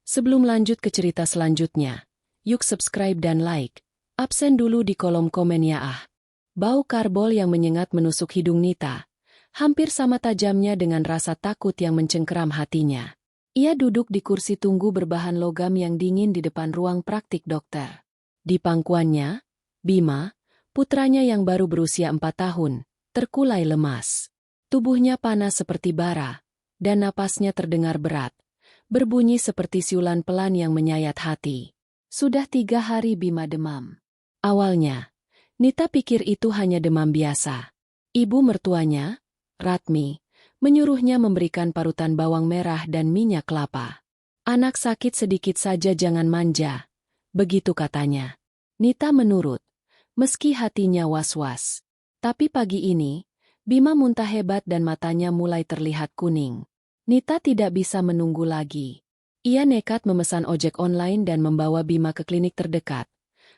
Sebelum lanjut ke cerita selanjutnya, yuk subscribe dan like. Absen dulu di kolom komen ya ah. Bau karbol yang menyengat menusuk hidung Nita. Hampir sama tajamnya dengan rasa takut yang mencengkeram hatinya. Ia duduk di kursi tunggu berbahan logam yang dingin di depan ruang praktik dokter. Di pangkuannya, Bima, putranya yang baru berusia 4 tahun, terkulai lemas. Tubuhnya panas seperti bara, dan napasnya terdengar berat, berbunyi seperti siulan pelan yang menyayat hati. Sudah 3 hari Bima demam. Awalnya, Nita pikir itu hanya demam biasa. Ibu mertuanya, Ratmi, menyuruhnya memberikan parutan bawang merah dan minyak kelapa. Anak sakit sedikit saja jangan manja, begitu katanya. Nita menurut, meski hatinya was-was. Tapi pagi ini, Bima muntah hebat dan matanya mulai terlihat kuning. Nita tidak bisa menunggu lagi. Ia nekat memesan ojek online dan membawa Bima ke klinik terdekat,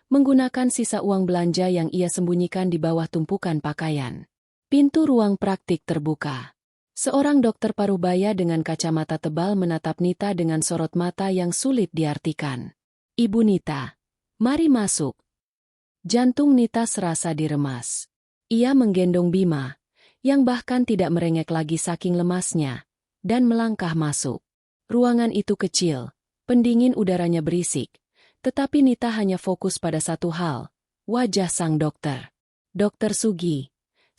menggunakan sisa uang belanja yang ia sembunyikan di bawah tumpukan pakaian. Pintu ruang praktik terbuka. Seorang dokter parubaya dengan kacamata tebal menatap Nita dengan sorot mata yang sulit diartikan. "Ibu Nita, mari masuk." Jantung Nita serasa diremas. Ia menggendong Bima, yang bahkan tidak merengek lagi saking lemasnya, dan melangkah masuk. Ruangan itu kecil, pendingin udaranya berisik, tetapi Nita hanya fokus pada satu hal, wajah sang dokter. "Dokter Sugi."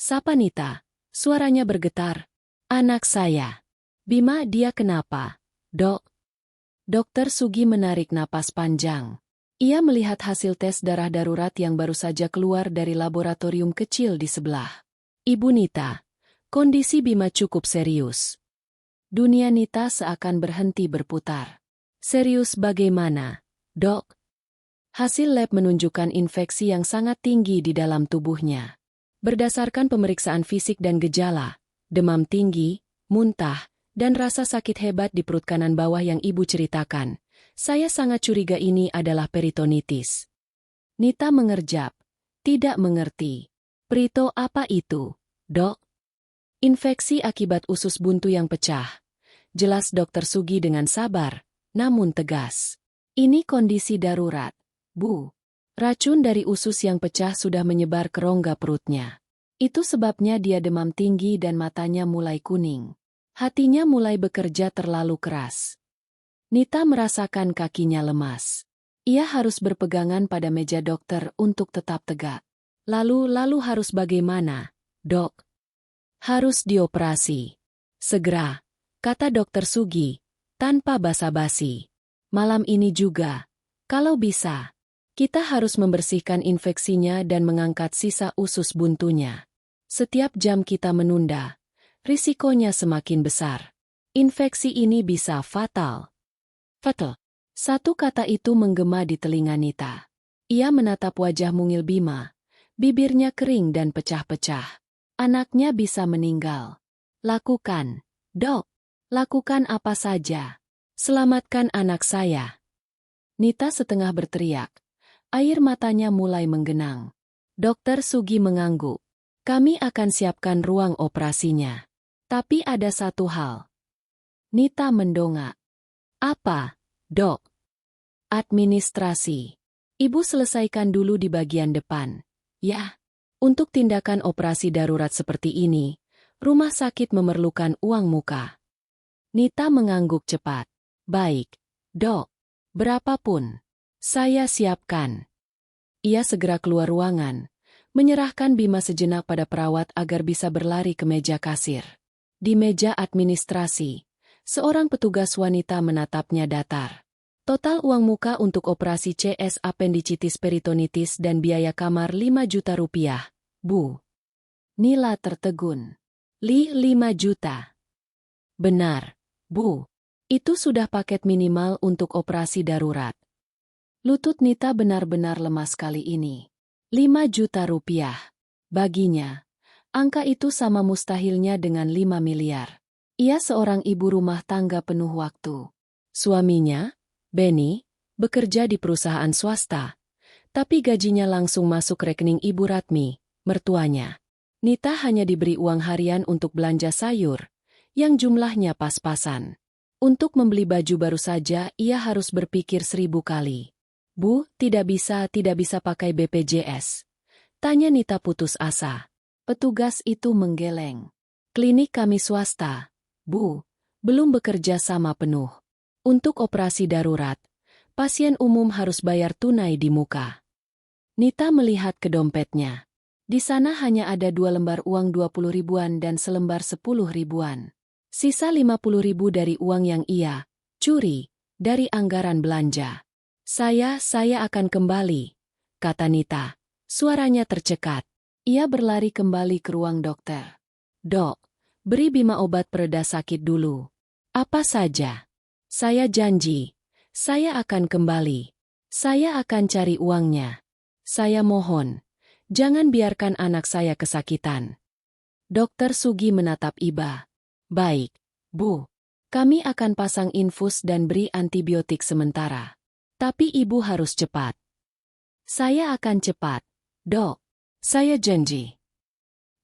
Sapa Nita, suaranya bergetar. "Anak saya." "Bima, dia kenapa, Dok?" Dokter Sugi menarik napas panjang. Ia melihat hasil tes darah darurat yang baru saja keluar dari laboratorium kecil di sebelah. "Ibu Nita, kondisi Bima cukup serius." Dunia Nita seakan berhenti berputar. "Serius bagaimana, Dok?" Hasil lab menunjukkan infeksi yang sangat tinggi di dalam tubuhnya. Berdasarkan pemeriksaan fisik dan gejala, demam tinggi, muntah, dan rasa sakit hebat di perut kanan bawah yang ibu ceritakan, saya sangat curiga ini adalah peritonitis. Nita mengerjap, tidak mengerti. "Perito apa itu, Dok?" "Infeksi akibat usus buntu yang pecah," jelas Dokter Sugi dengan sabar, namun tegas. "Ini kondisi darurat, Bu. Racun dari usus yang pecah sudah menyebar ke rongga perutnya. Itu sebabnya dia demam tinggi dan matanya mulai kuning. Hatinya mulai bekerja terlalu keras." Nita merasakan kakinya lemas. Ia harus berpegangan pada meja dokter untuk tetap tegak. Lalu harus bagaimana, Dok?" "Harus dioperasi. Segera," kata Dokter Sugi, tanpa basa-basi. "Malam ini juga, kalau bisa. Kita harus membersihkan infeksinya dan mengangkat sisa usus buntunya. Setiap jam kita menunda, risikonya semakin besar. Infeksi ini bisa fatal." "Fatal." Satu kata itu menggema di telinga Nita. Ia menatap wajah mungil Bima, bibirnya kering dan pecah-pecah. Anaknya bisa meninggal. "Lakukan, Dok. Lakukan apa saja. Selamatkan anak saya." Nita setengah berteriak. Air matanya mulai menggenang. Dokter Sugi mengangguk. "Kami akan siapkan ruang operasinya. Tapi ada satu hal." Nita mendongak. "Apa, Dok?" "Administrasi. Ibu selesaikan dulu di bagian depan. Ya, untuk tindakan operasi darurat seperti ini, rumah sakit memerlukan uang muka." Nita mengangguk cepat. "Baik, Dok. Berapapun, saya siapkan." Ia segera keluar ruangan, menyerahkan Bima sejenak pada perawat agar bisa berlari ke meja kasir. Di meja administrasi, seorang petugas wanita menatapnya datar. "Total uang muka untuk operasi CS appendicitis peritonitis dan biaya kamar 5 juta rupiah, Bu." Nila tertegun. 5 juta. "Benar, Bu. Itu sudah paket minimal untuk operasi darurat." Lutut Nita benar-benar lemas kali ini. 5 juta rupiah. Baginya, angka itu sama mustahilnya dengan 5 miliar. Ia seorang ibu rumah tangga penuh waktu. Suaminya, Benny, bekerja di perusahaan swasta, tapi gajinya langsung masuk rekening Ibu Ratmi, mertuanya. Nita hanya diberi uang harian untuk belanja sayur, yang jumlahnya pas-pasan. Untuk membeli baju baru saja, ia harus berpikir 1000 kali. Bu, tidak bisa pakai BPJS. Tanya Nita putus asa. Petugas itu menggeleng. Klinik kami swasta. Bu, belum bekerja sama penuh. Untuk operasi darurat, pasien umum harus bayar tunai di muka. Nita melihat ke dompetnya. Di sana hanya ada 2 lembar uang 20 ribuan dan selembar 10 ribuan. Sisa 50 ribu dari uang yang ia curi dari anggaran belanja. Saya akan kembali, kata Nita. Suaranya tercekat. Ia berlari kembali ke ruang dokter. Dok, beri Bima obat pereda sakit dulu. Apa saja? Saya janji, saya akan kembali. Saya akan cari uangnya. Saya mohon, jangan biarkan anak saya kesakitan. Dokter Sugi menatap Iba. Baik, Bu. Kami akan pasang infus dan beri antibiotik sementara. Tapi Ibu harus cepat. Saya akan cepat, Dok. Saya janji.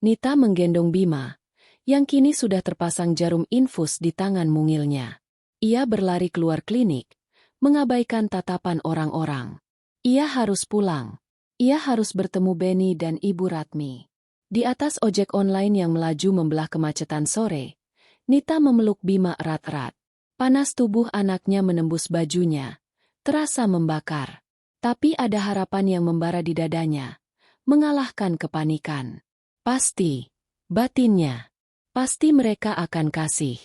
Nita menggendong Bima, yang kini sudah terpasang jarum infus di tangan mungilnya. Ia berlari keluar klinik, mengabaikan tatapan orang-orang. Ia harus pulang. Ia harus bertemu Benny dan Ibu Ratmi. Di atas ojek online yang melaju membelah kemacetan sore, Nita memeluk Bima erat-erat. Panas tubuh anaknya menembus bajunya, terasa membakar. Tapi ada harapan yang membara di dadanya, mengalahkan kepanikan. Pasti, batinnya, pasti mereka akan kasih.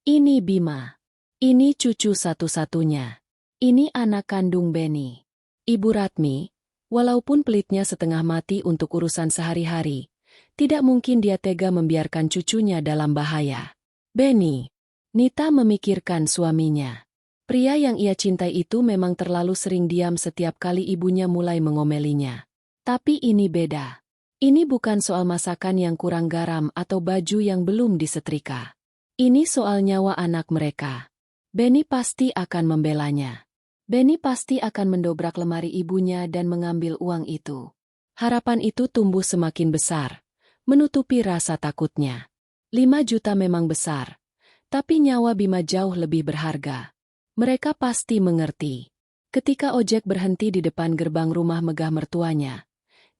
Ini Bima. Ini cucu satu-satunya. Ini anak kandung Benny. Ibu Ratmi, walaupun pelitnya setengah mati untuk urusan sehari-hari, tidak mungkin dia tega membiarkan cucunya dalam bahaya. Benny. Nita memikirkan suaminya. Pria yang ia cintai itu memang terlalu sering diam setiap kali ibunya mulai mengomelinya. Tapi ini beda. Ini bukan soal masakan yang kurang garam atau baju yang belum disetrika. Ini soal nyawa anak mereka. Benny pasti akan membelanya. Benny pasti akan mendobrak lemari ibunya dan mengambil uang itu. Harapan itu tumbuh semakin besar, menutupi rasa takutnya. 5 juta memang besar, tapi nyawa Bima jauh lebih berharga. Mereka pasti mengerti. Ketika ojek berhenti di depan gerbang rumah megah mertuanya,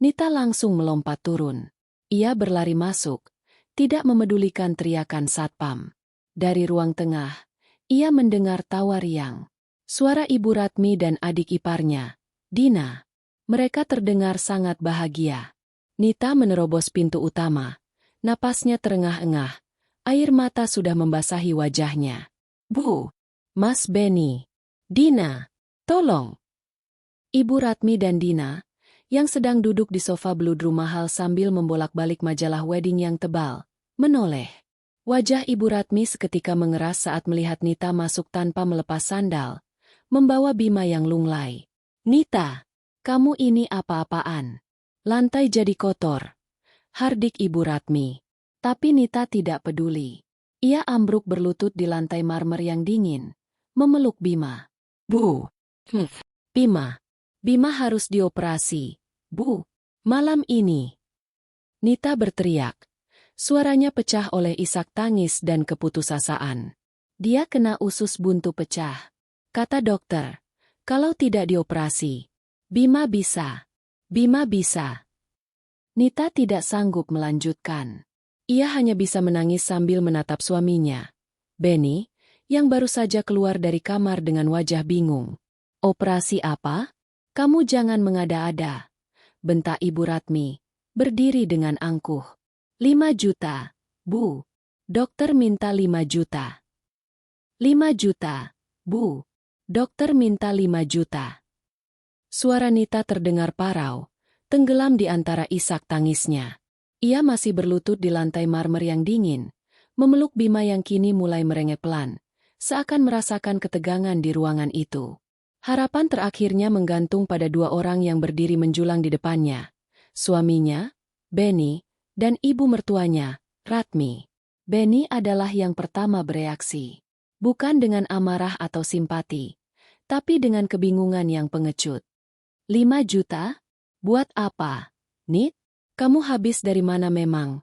Nita langsung melompat turun. Ia berlari masuk, tidak memedulikan teriakan satpam. Dari ruang tengah, ia mendengar tawa riang. Suara Ibu Ratmi dan adik iparnya, Dina. Mereka terdengar sangat bahagia. Nita menerobos pintu utama. Napasnya terengah-engah. Air mata sudah membasahi wajahnya. Bu, Mas Benny, Dina, tolong. Ibu Ratmi dan Dina, yang sedang duduk di sofa beludru mahal sambil membolak-balik majalah wedding yang tebal, menoleh. Wajah Ibu Ratmi seketika mengeras saat melihat Nita masuk tanpa melepas sandal, membawa Bima yang lunglai. Nita, kamu ini apa-apaan? Lantai jadi kotor. Hardik Ibu Ratmi. Tapi Nita tidak peduli. Ia ambruk berlutut di lantai marmer yang dingin, memeluk Bima. Bu. Bima harus dioperasi. Bu. Malam ini. Nita berteriak. Suaranya pecah oleh isak tangis dan keputusasaan. Dia kena usus buntu pecah. Kata dokter, kalau tidak dioperasi, Bima bisa. Bima bisa. Nita tidak sanggup melanjutkan. Ia hanya bisa menangis sambil menatap suaminya, Benny, yang baru saja keluar dari kamar dengan wajah bingung. Operasi apa? Kamu jangan mengada-ada, bentak Ibu Ratmi, berdiri dengan angkuh. 5 juta, Bu. Dokter minta 5 juta. 5 juta, Bu. Dokter minta 5 juta. Suara Nita terdengar parau, tenggelam di antara isak tangisnya. Ia masih berlutut di lantai marmer yang dingin, memeluk Bima yang kini mulai merengek pelan, seakan merasakan ketegangan di ruangan itu. Harapan terakhirnya menggantung pada 2 orang yang berdiri menjulang di depannya. Suaminya, Benny, dan ibu mertuanya, Ratmi. Benny adalah yang pertama bereaksi. Bukan dengan amarah atau simpati, tapi dengan kebingungan yang pengecut. 5 juta? Buat apa? Nit? Kamu habis dari mana memang?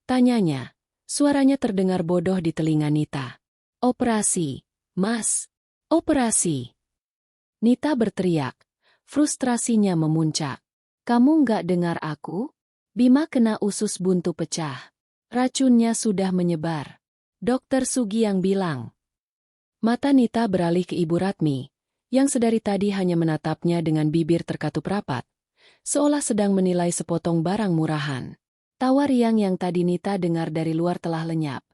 Tanyanya. Suaranya terdengar bodoh di telinga Nita. Operasi. Mas, operasi. Nita berteriak. Frustrasinya memuncak. Kamu nggak dengar aku? Bima kena usus buntu pecah. Racunnya sudah menyebar. Dokter Sugi yang bilang. Mata Nita beralih ke Ibu Ratmi, yang sedari tadi hanya menatapnya dengan bibir terkatup rapat, seolah sedang menilai sepotong barang murahan. Tawa riang yang tadi Nita dengar dari luar telah lenyap,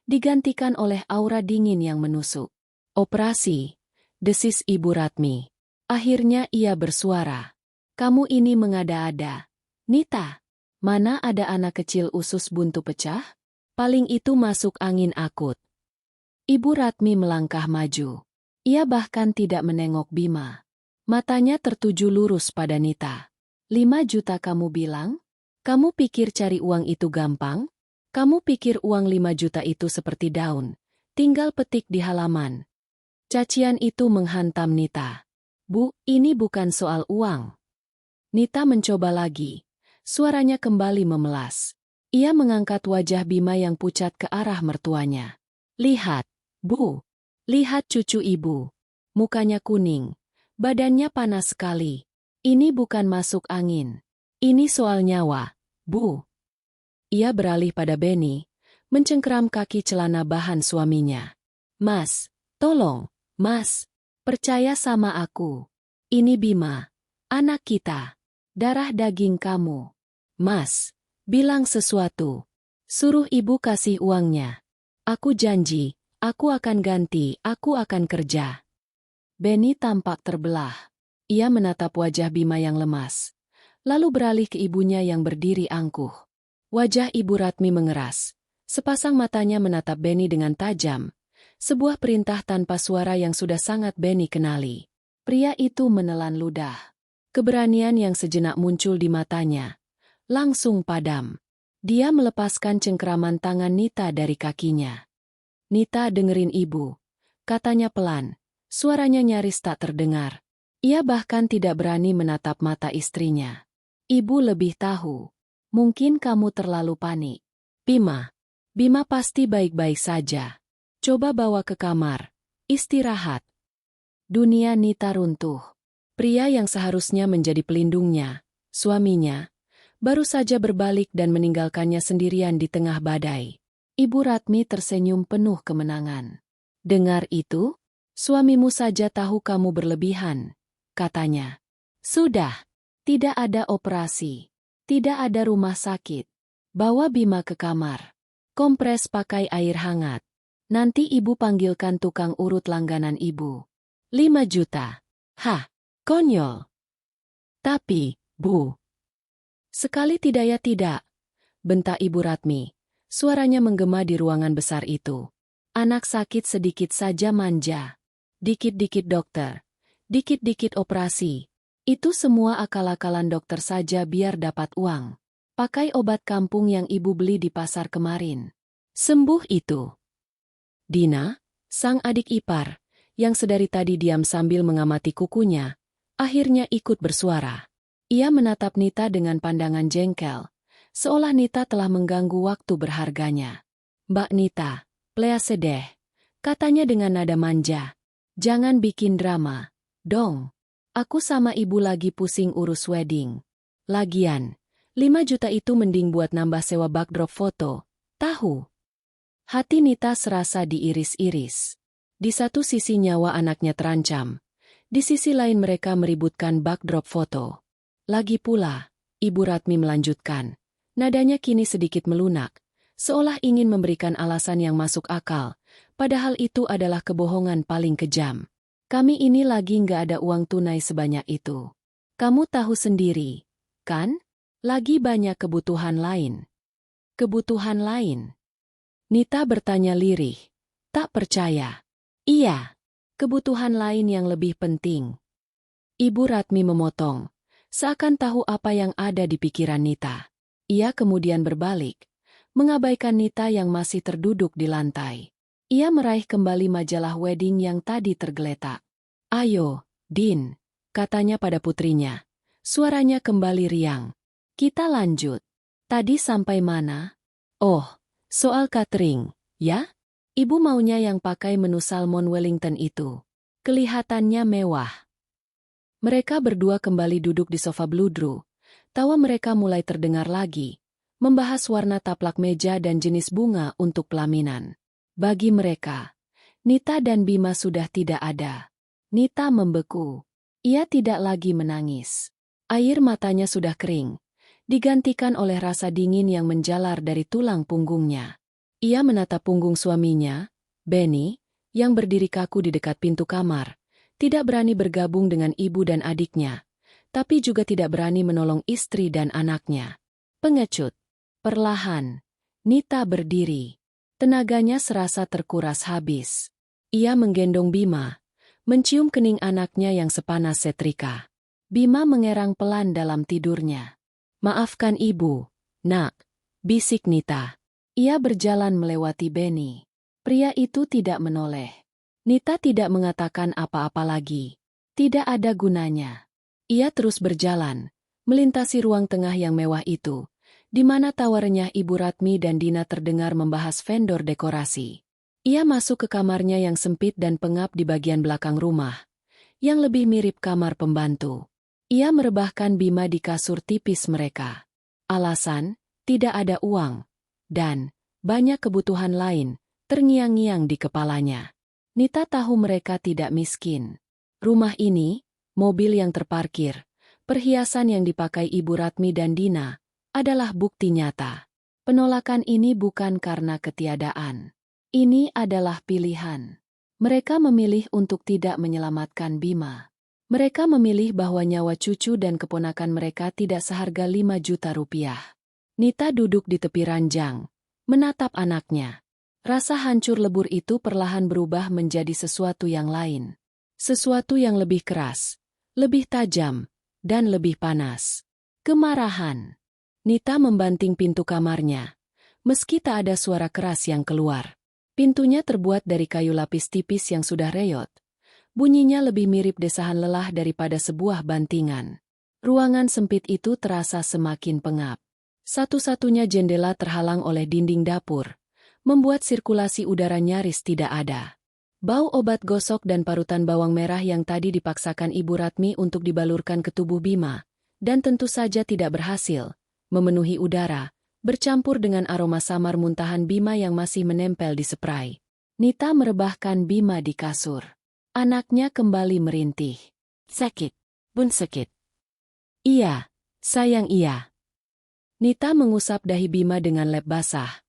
digantikan oleh aura dingin yang menusuk. Operasi, desis Ibu Ratmi. Akhirnya ia bersuara. Kamu ini mengada-ada. Nita, mana ada anak kecil usus buntu pecah? Paling itu masuk angin akut. Ibu Ratmi melangkah maju. Ia bahkan tidak menengok Bima. Matanya tertuju lurus pada Nita. 5 juta kamu bilang? Kamu pikir cari uang itu gampang? Kamu pikir uang 5 juta itu seperti daun, tinggal petik di halaman. Cacian itu menghantam Nita. Bu, ini bukan soal uang. Nita mencoba lagi. Suaranya kembali memelas. Ia mengangkat wajah Bima yang pucat ke arah mertuanya. Lihat, Bu. Lihat cucu ibu. Mukanya kuning. Badannya panas sekali. Ini bukan masuk angin. Ini soal nyawa, Bu. Ia beralih pada Benny, mencengkeram kaki celana bahan suaminya. Mas, tolong, Mas. Percaya sama aku. Ini Bima, anak kita. Darah daging kamu. Mas, bilang sesuatu. Suruh ibu kasih uangnya. Aku janji, aku akan ganti, aku akan kerja. Benny tampak terbelah. Ia menatap wajah Bima yang lemas, lalu beralih ke ibunya yang berdiri angkuh. Wajah Ibu Ratmi mengeras. Sepasang matanya menatap Benny dengan tajam. Sebuah perintah tanpa suara yang sudah sangat Benny kenali. Pria itu menelan ludah. Keberanian yang sejenak muncul di matanya langsung padam. Dia melepaskan cengkeraman tangan Nita dari kakinya. Nita, dengerin ibu, katanya pelan. Suaranya nyaris tak terdengar. Ia bahkan tidak berani menatap mata istrinya. Ibu lebih tahu. Mungkin kamu terlalu panik. Bima pasti baik-baik saja. Coba bawa ke kamar. Istirahat. Dunia Nita runtuh. Pria yang seharusnya menjadi pelindungnya, suaminya, baru saja berbalik dan meninggalkannya sendirian di tengah badai. Ibu Ratmi tersenyum penuh kemenangan. Dengar itu? Suamimu saja tahu kamu berlebihan, katanya. Sudah. Tidak ada operasi. Tidak ada rumah sakit. Bawa Bima ke kamar. Kompres pakai air hangat. Nanti ibu panggilkan tukang urut langganan ibu. 5 juta. Hah, konyol. Tapi, Bu. Sekali tidak ya tidak, bentak Ibu Ratmi. Suaranya menggema di ruangan besar itu. Anak sakit sedikit saja manja. Dikit-dikit dokter. Dikit-dikit operasi. Itu semua akal-akalan dokter saja biar dapat uang. Pakai obat kampung yang ibu beli di pasar kemarin. Sembuh itu. Dina, sang adik ipar, yang sedari tadi diam sambil mengamati kukunya, akhirnya ikut bersuara. Ia menatap Nita dengan pandangan jengkel, seolah Nita telah mengganggu waktu berharganya. Mbak Nita, please deh, katanya dengan nada manja. Jangan bikin drama, dong. Aku sama ibu lagi pusing urus wedding. Lagian, 5 juta itu mending buat nambah sewa backdrop foto, tahu? Hati Nita serasa diiris-iris. Di satu sisi nyawa anaknya terancam, di sisi lain mereka meributkan backdrop foto. Lagi pula, Ibu Ratmi melanjutkan. Nadanya kini sedikit melunak, seolah ingin memberikan alasan yang masuk akal, padahal itu adalah kebohongan paling kejam. Kami ini lagi nggak ada uang tunai sebanyak itu. Kamu tahu sendiri, kan? Lagi banyak kebutuhan lain. Kebutuhan lain? Nita bertanya lirih. Tak percaya. Iya, kebutuhan lain yang lebih penting. Ibu Ratmi memotong, seakan tahu apa yang ada di pikiran Nita. Ia kemudian berbalik, mengabaikan Nita yang masih terduduk di lantai. Ia meraih kembali majalah wedding yang tadi tergeletak. Ayo, Din, katanya pada putrinya. Suaranya kembali riang. Kita lanjut. Tadi sampai mana? Oh, soal catering, ya? Ibu maunya yang pakai menu salmon Wellington itu. Kelihatannya mewah. Mereka berdua kembali duduk di sofa bludru. Tawa mereka mulai terdengar lagi, membahas warna taplak meja dan jenis bunga untuk pelaminan. Bagi mereka, Nita dan Bima sudah tidak ada. Nita membeku. Ia tidak lagi menangis. Air matanya sudah kering, digantikan oleh rasa dingin yang menjalar dari tulang punggungnya. Ia menatap punggung suaminya, Benny, yang berdiri kaku di dekat pintu kamar, tidak berani bergabung dengan ibu dan adiknya, tapi juga tidak berani menolong istri dan anaknya. Pengecut. Perlahan, Nita berdiri. Tenaganya serasa terkuras habis. Ia menggendong Bima, mencium kening anaknya yang sepanas setrika. Bima mengerang pelan dalam tidurnya. "Maafkan ibu, nak," bisik Nita. Ia berjalan melewati Benny. Pria itu tidak menoleh. Nita tidak mengatakan apa-apa lagi. Tidak ada gunanya. Ia terus berjalan, melintasi ruang tengah yang mewah itu, di mana tawa renyah Ibu Ratmi dan Dina terdengar membahas vendor dekorasi. Ia masuk ke kamarnya yang sempit dan pengap di bagian belakang rumah, yang lebih mirip kamar pembantu. Ia merebahkan Bima di kasur tipis mereka. Alasan, tidak ada uang. Dan banyak kebutuhan lain terngiang-ngiang di kepalanya. Nita tahu mereka tidak miskin. Rumah ini, mobil yang terparkir, perhiasan yang dipakai Ibu Ratmi dan Dina, adalah bukti nyata. Penolakan ini bukan karena ketiadaan. Ini adalah pilihan. Mereka memilih untuk tidak menyelamatkan Bima. Mereka memilih bahwa nyawa cucu dan keponakan mereka tidak seharga 5 juta rupiah. Nita duduk di tepi ranjang, menatap anaknya. Rasa hancur lebur itu perlahan berubah menjadi sesuatu yang lain. Sesuatu yang lebih keras, lebih tajam, dan lebih panas. Kemarahan. Nita membanting pintu kamarnya, meski tak ada suara keras yang keluar. Pintunya terbuat dari kayu lapis tipis yang sudah reyot. Bunyinya lebih mirip desahan lelah daripada sebuah bantingan. Ruangan sempit itu terasa semakin pengap. Satu-satunya jendela terhalang oleh dinding dapur, membuat sirkulasi udara nyaris tidak ada. Bau obat gosok dan parutan bawang merah yang tadi dipaksakan Ibu Ratmi untuk dibalurkan ke tubuh Bima, dan tentu saja tidak berhasil, memenuhi udara, bercampur dengan aroma samar muntahan Bima yang masih menempel di spray. Nita merebahkan Bima di kasur. Anaknya kembali merintih. "Sakit, bun sakit." "Iya, sayang iya." Nita mengusap dahi Bima dengan lem basah,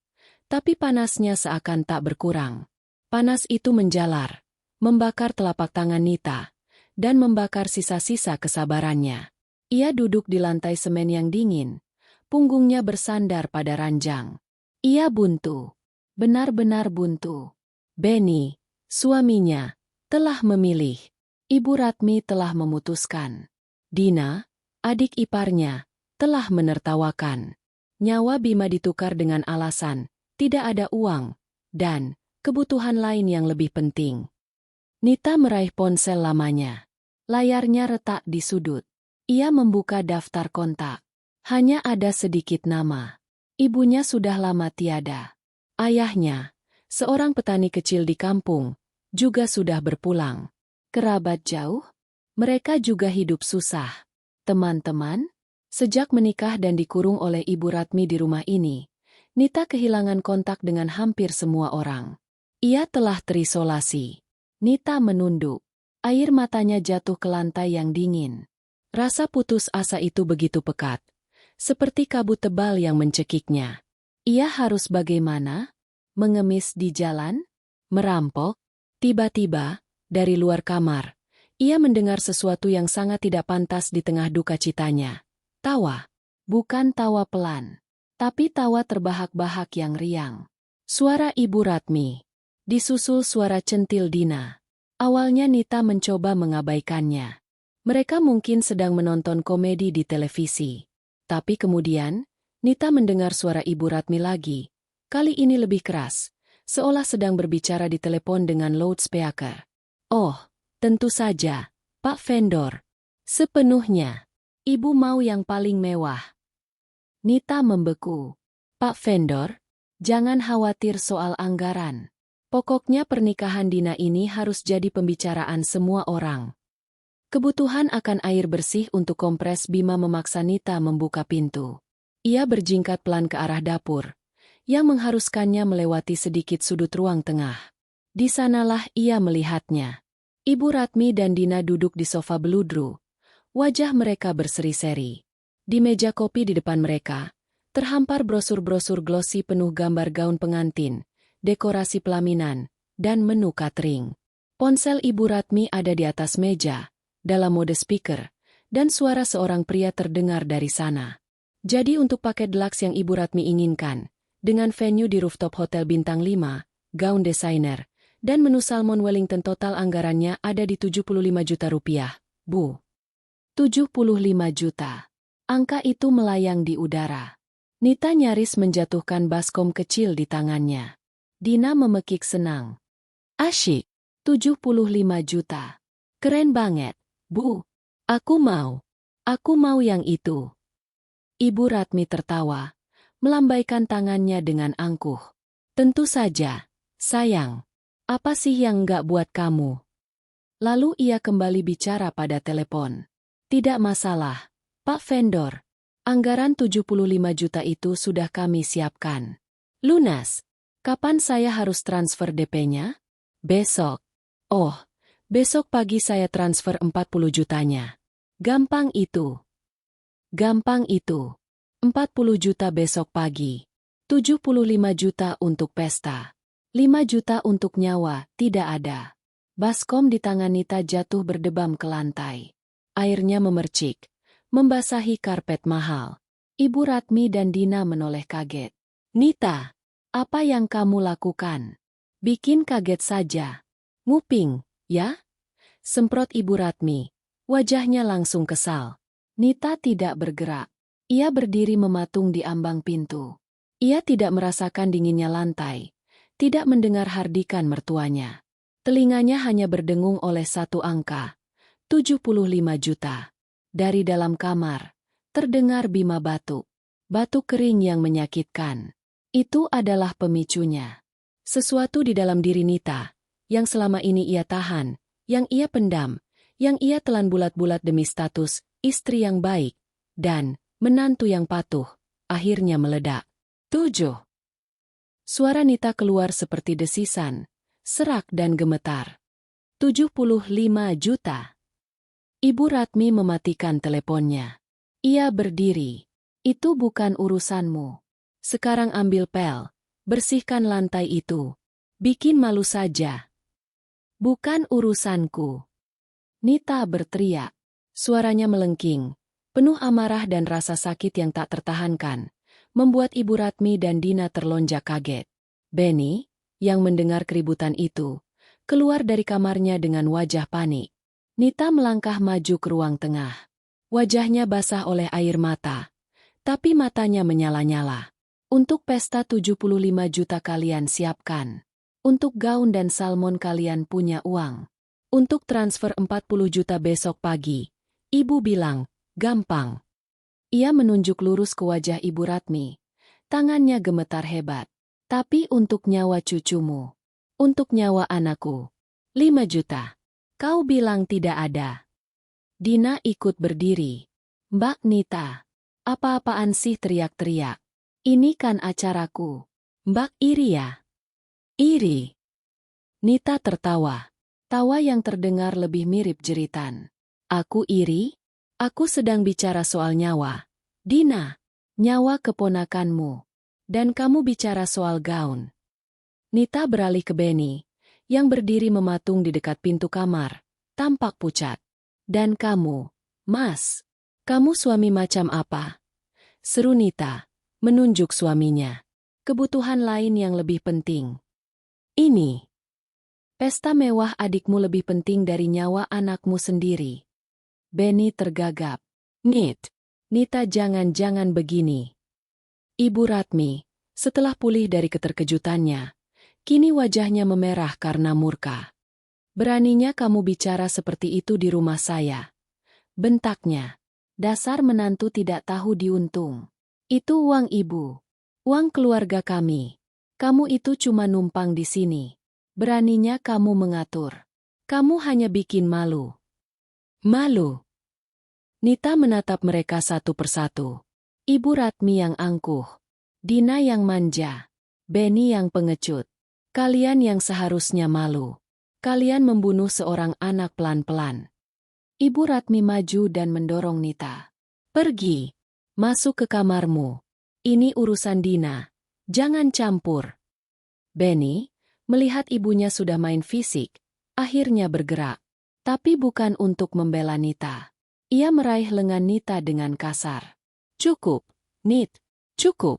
tapi panasnya seakan tak berkurang. Panas itu menjalar, membakar telapak tangan Nita, dan membakar sisa-sisa kesabarannya. Ia duduk di lantai semen yang dingin, punggungnya bersandar pada ranjang. Ia buntu, benar-benar buntu. Benny, suaminya, telah memilih. Ibu Ratmi telah memutuskan. Dina, adik iparnya, telah menertawakan. Nyawa Bima ditukar dengan alasan, tidak ada uang, dan kebutuhan lain yang lebih penting. Nita meraih ponsel lamanya. Layarnya retak di sudut. Ia membuka daftar kontak. Hanya ada sedikit nama. Ibunya sudah lama tiada. Ayahnya, seorang petani kecil di kampung, juga sudah berpulang. Kerabat jauh? Mereka juga hidup susah. Teman-teman? Sejak menikah dan dikurung oleh Ibu Ratmi di rumah ini, Nita kehilangan kontak dengan hampir semua orang. Ia telah terisolasi. Nita menunduk. Air matanya jatuh ke lantai yang dingin. Rasa putus asa itu begitu pekat, seperti kabut tebal yang mencekiknya. Ia harus bagaimana? Mengemis di jalan? Merampok? Tiba-tiba, dari luar kamar, ia mendengar sesuatu yang sangat tidak pantas di tengah duka citanya. Tawa. Bukan tawa pelan, tapi tawa terbahak-bahak yang riang. Suara Ibu Ratmi. Disusul suara centil Dina. Awalnya Nita mencoba mengabaikannya. Mereka mungkin sedang menonton komedi di televisi. Tapi kemudian, Nita mendengar suara Ibu Ratmi lagi. Kali ini lebih keras, seolah sedang berbicara di telepon dengan loudspeaker. "Oh, tentu saja, Pak Vendor. Sepenuhnya. Ibu mau yang paling mewah." Nita membeku. "Pak Vendor, jangan khawatir soal anggaran. Pokoknya pernikahan Dina ini harus jadi pembicaraan semua orang. Kebutuhan akan air bersih untuk kompres Bima memaksa Nita membuka pintu. Ia berjingkat pelan ke arah dapur, yang mengharuskannya melewati sedikit sudut ruang tengah. Di sanalah ia melihatnya. Ibu Ratmi dan Dina duduk di sofa beludru. Wajah mereka berseri-seri. Di meja kopi di depan mereka, terhampar brosur-brosur glossy penuh gambar gaun pengantin, dekorasi pelaminan, dan menu catering. Ponsel Ibu Ratmi ada di atas meja, dalam mode speaker, dan suara seorang pria terdengar dari sana. Jadi untuk paket deluxe yang Ibu Ratmi inginkan, dengan venue di rooftop hotel bintang 5, gaun desainer, dan menu salmon Wellington total anggarannya ada di 75 juta rupiah, Bu. 75 juta. Angka itu melayang di udara. Nita nyaris menjatuhkan baskom kecil di tangannya. Dina memekik senang. Asyik, 75 juta. Keren banget, Bu. Aku mau. Aku mau yang itu. Ibu Ratmi tertawa, melambaikan tangannya dengan angkuh. Tentu saja, sayang. Apa sih yang enggak buat kamu? Lalu ia kembali bicara pada telepon. Tidak masalah, Pak Vendor. Anggaran 75 juta itu sudah kami siapkan. Lunas. Kapan saya harus transfer DP-nya? Besok. Oh, besok pagi saya transfer 40 jutanya. Gampang itu. Gampang itu. 40 juta besok pagi. 75 juta untuk pesta. 5 juta untuk nyawa, tidak ada. Baskom di tangan Nita jatuh berdebam ke lantai. Airnya memercik, membasahi karpet mahal. Ibu Ratmi dan Dina menoleh kaget. Nita, apa yang kamu lakukan? Bikin kaget saja. Nguping, ya? Semprot Ibu Ratmi. Wajahnya langsung kesal. Nita tidak bergerak. Ia berdiri mematung di ambang pintu. Ia tidak merasakan dinginnya lantai. Tidak mendengar hardikan mertuanya. Telinganya hanya berdengung oleh satu angka. 75 juta. Dari dalam kamar, terdengar Bima batuk. Batuk kering yang menyakitkan. Itu adalah pemicunya. Sesuatu di dalam diri Nita, yang selama ini ia tahan, yang ia pendam, yang ia telan bulat-bulat demi status, istri yang baik, dan menantu yang patuh, akhirnya meledak. 7. Suara Nita keluar seperti desisan, serak dan gemetar. 75 juta. Ibu Ratmi mematikan teleponnya. Ia berdiri. Itu bukan urusanmu. Sekarang ambil pel, bersihkan lantai itu. Bikin malu saja. Bukan urusanku. Nita berteriak. Suaranya melengking, penuh amarah dan rasa sakit yang tak tertahankan, membuat Ibu Ratmi dan Dina terlonjak kaget. Benny, yang mendengar keributan itu, keluar dari kamarnya dengan wajah panik. Nita melangkah maju ke ruang tengah. Wajahnya basah oleh air mata, tapi matanya menyala-nyala. Untuk pesta 75 juta kalian siapkan. Untuk gaun dan salmon kalian punya uang. Untuk transfer 40 juta besok pagi. Ibu bilang, gampang. Ia menunjuk lurus ke wajah Ibu Ratmi. Tangannya gemetar hebat. Tapi untuk nyawa cucumu. Untuk nyawa anakku. 5 juta. Kau bilang tidak ada. Dina ikut berdiri. Mbak Nita. Apa-apaan sih teriak-teriak? Ini kan acaraku. Mbak iri ya? Iri. Nita tertawa. Tawa yang terdengar lebih mirip jeritan. Aku iri? Aku sedang bicara soal nyawa. Dina. Nyawa keponakanmu. Dan kamu bicara soal gaun. Nita beralih ke Benny, yang berdiri mematung di dekat pintu kamar, tampak pucat. Dan kamu, Mas, kamu suami macam apa? Seru Nita, menunjuk suaminya. Kebutuhan lain yang lebih penting. Ini. Pesta mewah adikmu lebih penting dari nyawa anakmu sendiri. Benny tergagap. Nita jangan-jangan begini. Ibu Ratmi, setelah pulih dari keterkejutannya, kini wajahnya memerah karena murka. Beraninya kamu bicara seperti itu di rumah saya. Bentaknya. Dasar menantu tidak tahu diuntung. Itu uang ibu. Uang keluarga kami. Kamu itu cuma numpang di sini. Beraninya kamu mengatur. Kamu hanya bikin malu. Malu. Nita menatap mereka satu persatu. Ibu Ratmi yang angkuh. Dina yang manja. Benny yang pengecut. Kalian yang seharusnya malu. Kalian membunuh seorang anak pelan-pelan. Ibu Ratmi maju dan mendorong Nita. Pergi. Masuk ke kamarmu. Ini urusan Dina. Jangan campur. Benny, melihat ibunya sudah main fisik, akhirnya bergerak. Tapi bukan untuk membela Nita. Ia meraih lengan Nita dengan kasar. Cukup, Nit. Cukup.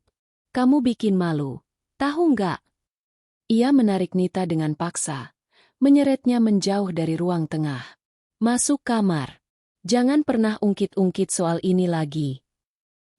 Kamu bikin malu. Tahu nggak? Ia menarik Nita dengan paksa. Menyeretnya menjauh dari ruang tengah. Masuk kamar. Jangan pernah ungkit-ungkit soal ini lagi.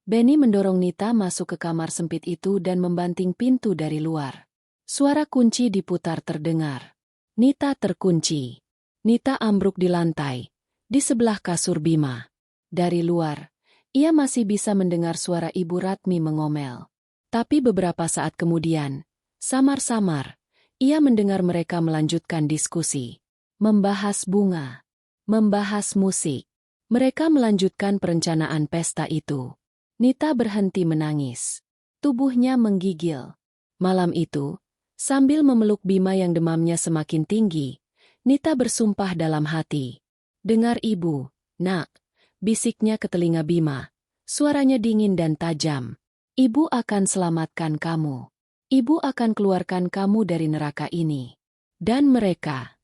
Benny mendorong Nita masuk ke kamar sempit itu dan membanting pintu dari luar. Suara kunci diputar terdengar. Nita terkunci. Nita ambruk di lantai, di sebelah kasur Bima. Dari luar, ia masih bisa mendengar suara Ibu Ratmi mengomel. Tapi beberapa saat kemudian, samar-samar, ia mendengar mereka melanjutkan diskusi. Membahas bunga. Membahas musik. Mereka melanjutkan perencanaan pesta itu. Nita berhenti menangis. Tubuhnya menggigil. Malam itu, sambil memeluk Bima yang demamnya semakin tinggi, Nita bersumpah dalam hati. Dengar ibu, nak, bisiknya ke telinga Bima. Suaranya dingin dan tajam. Ibu akan selamatkan kamu. Ibu akan keluarkan kamu dari neraka ini. Dan mereka.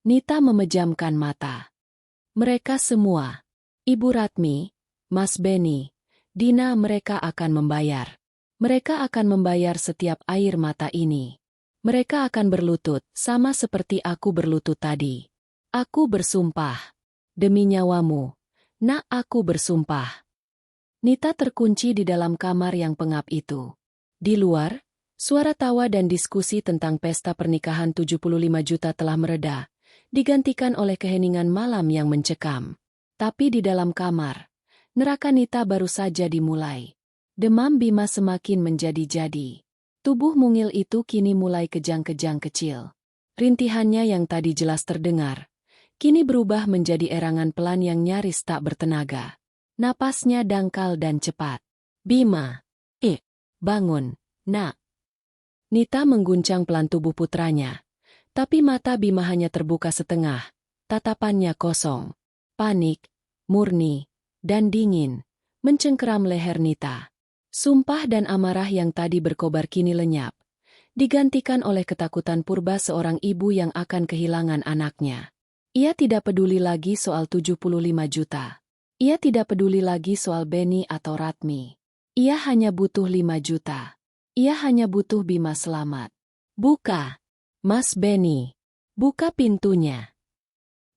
Nita memejamkan mata. Mereka semua. Ibu Ratmi, Mas Benny, Dina, mereka akan membayar. Mereka akan membayar setiap air mata ini. Mereka akan berlutut, sama seperti aku berlutut tadi. Aku bersumpah. Demi nyawamu. Nak, aku bersumpah. Nita terkunci di dalam kamar yang pengap itu. Di luar, suara tawa dan diskusi tentang pesta pernikahan 75 juta telah mereda, digantikan oleh keheningan malam yang mencekam. Tapi di dalam kamar, neraka Nita baru saja dimulai. Demam Bima semakin menjadi-jadi. Tubuh mungil itu kini mulai kejang-kejang kecil. Rintihannya yang tadi jelas terdengar, kini berubah menjadi erangan pelan yang nyaris tak bertenaga. Napasnya dangkal dan cepat. Bima. Bangun, nak. Nita mengguncang pelan tubuh putranya. Tapi mata Bima hanya terbuka setengah. Tatapannya kosong. Panik, murni, dan dingin, mencengkeram leher Nita. Sumpah dan amarah yang tadi berkobar kini lenyap, digantikan oleh ketakutan purba seorang ibu yang akan kehilangan anaknya. Ia tidak peduli lagi soal 75 juta. Ia tidak peduli lagi soal Benny atau Ratmi. Ia hanya butuh 5 juta. Ia hanya butuh Bima selamat. Buka, Mas Benny. Buka pintunya.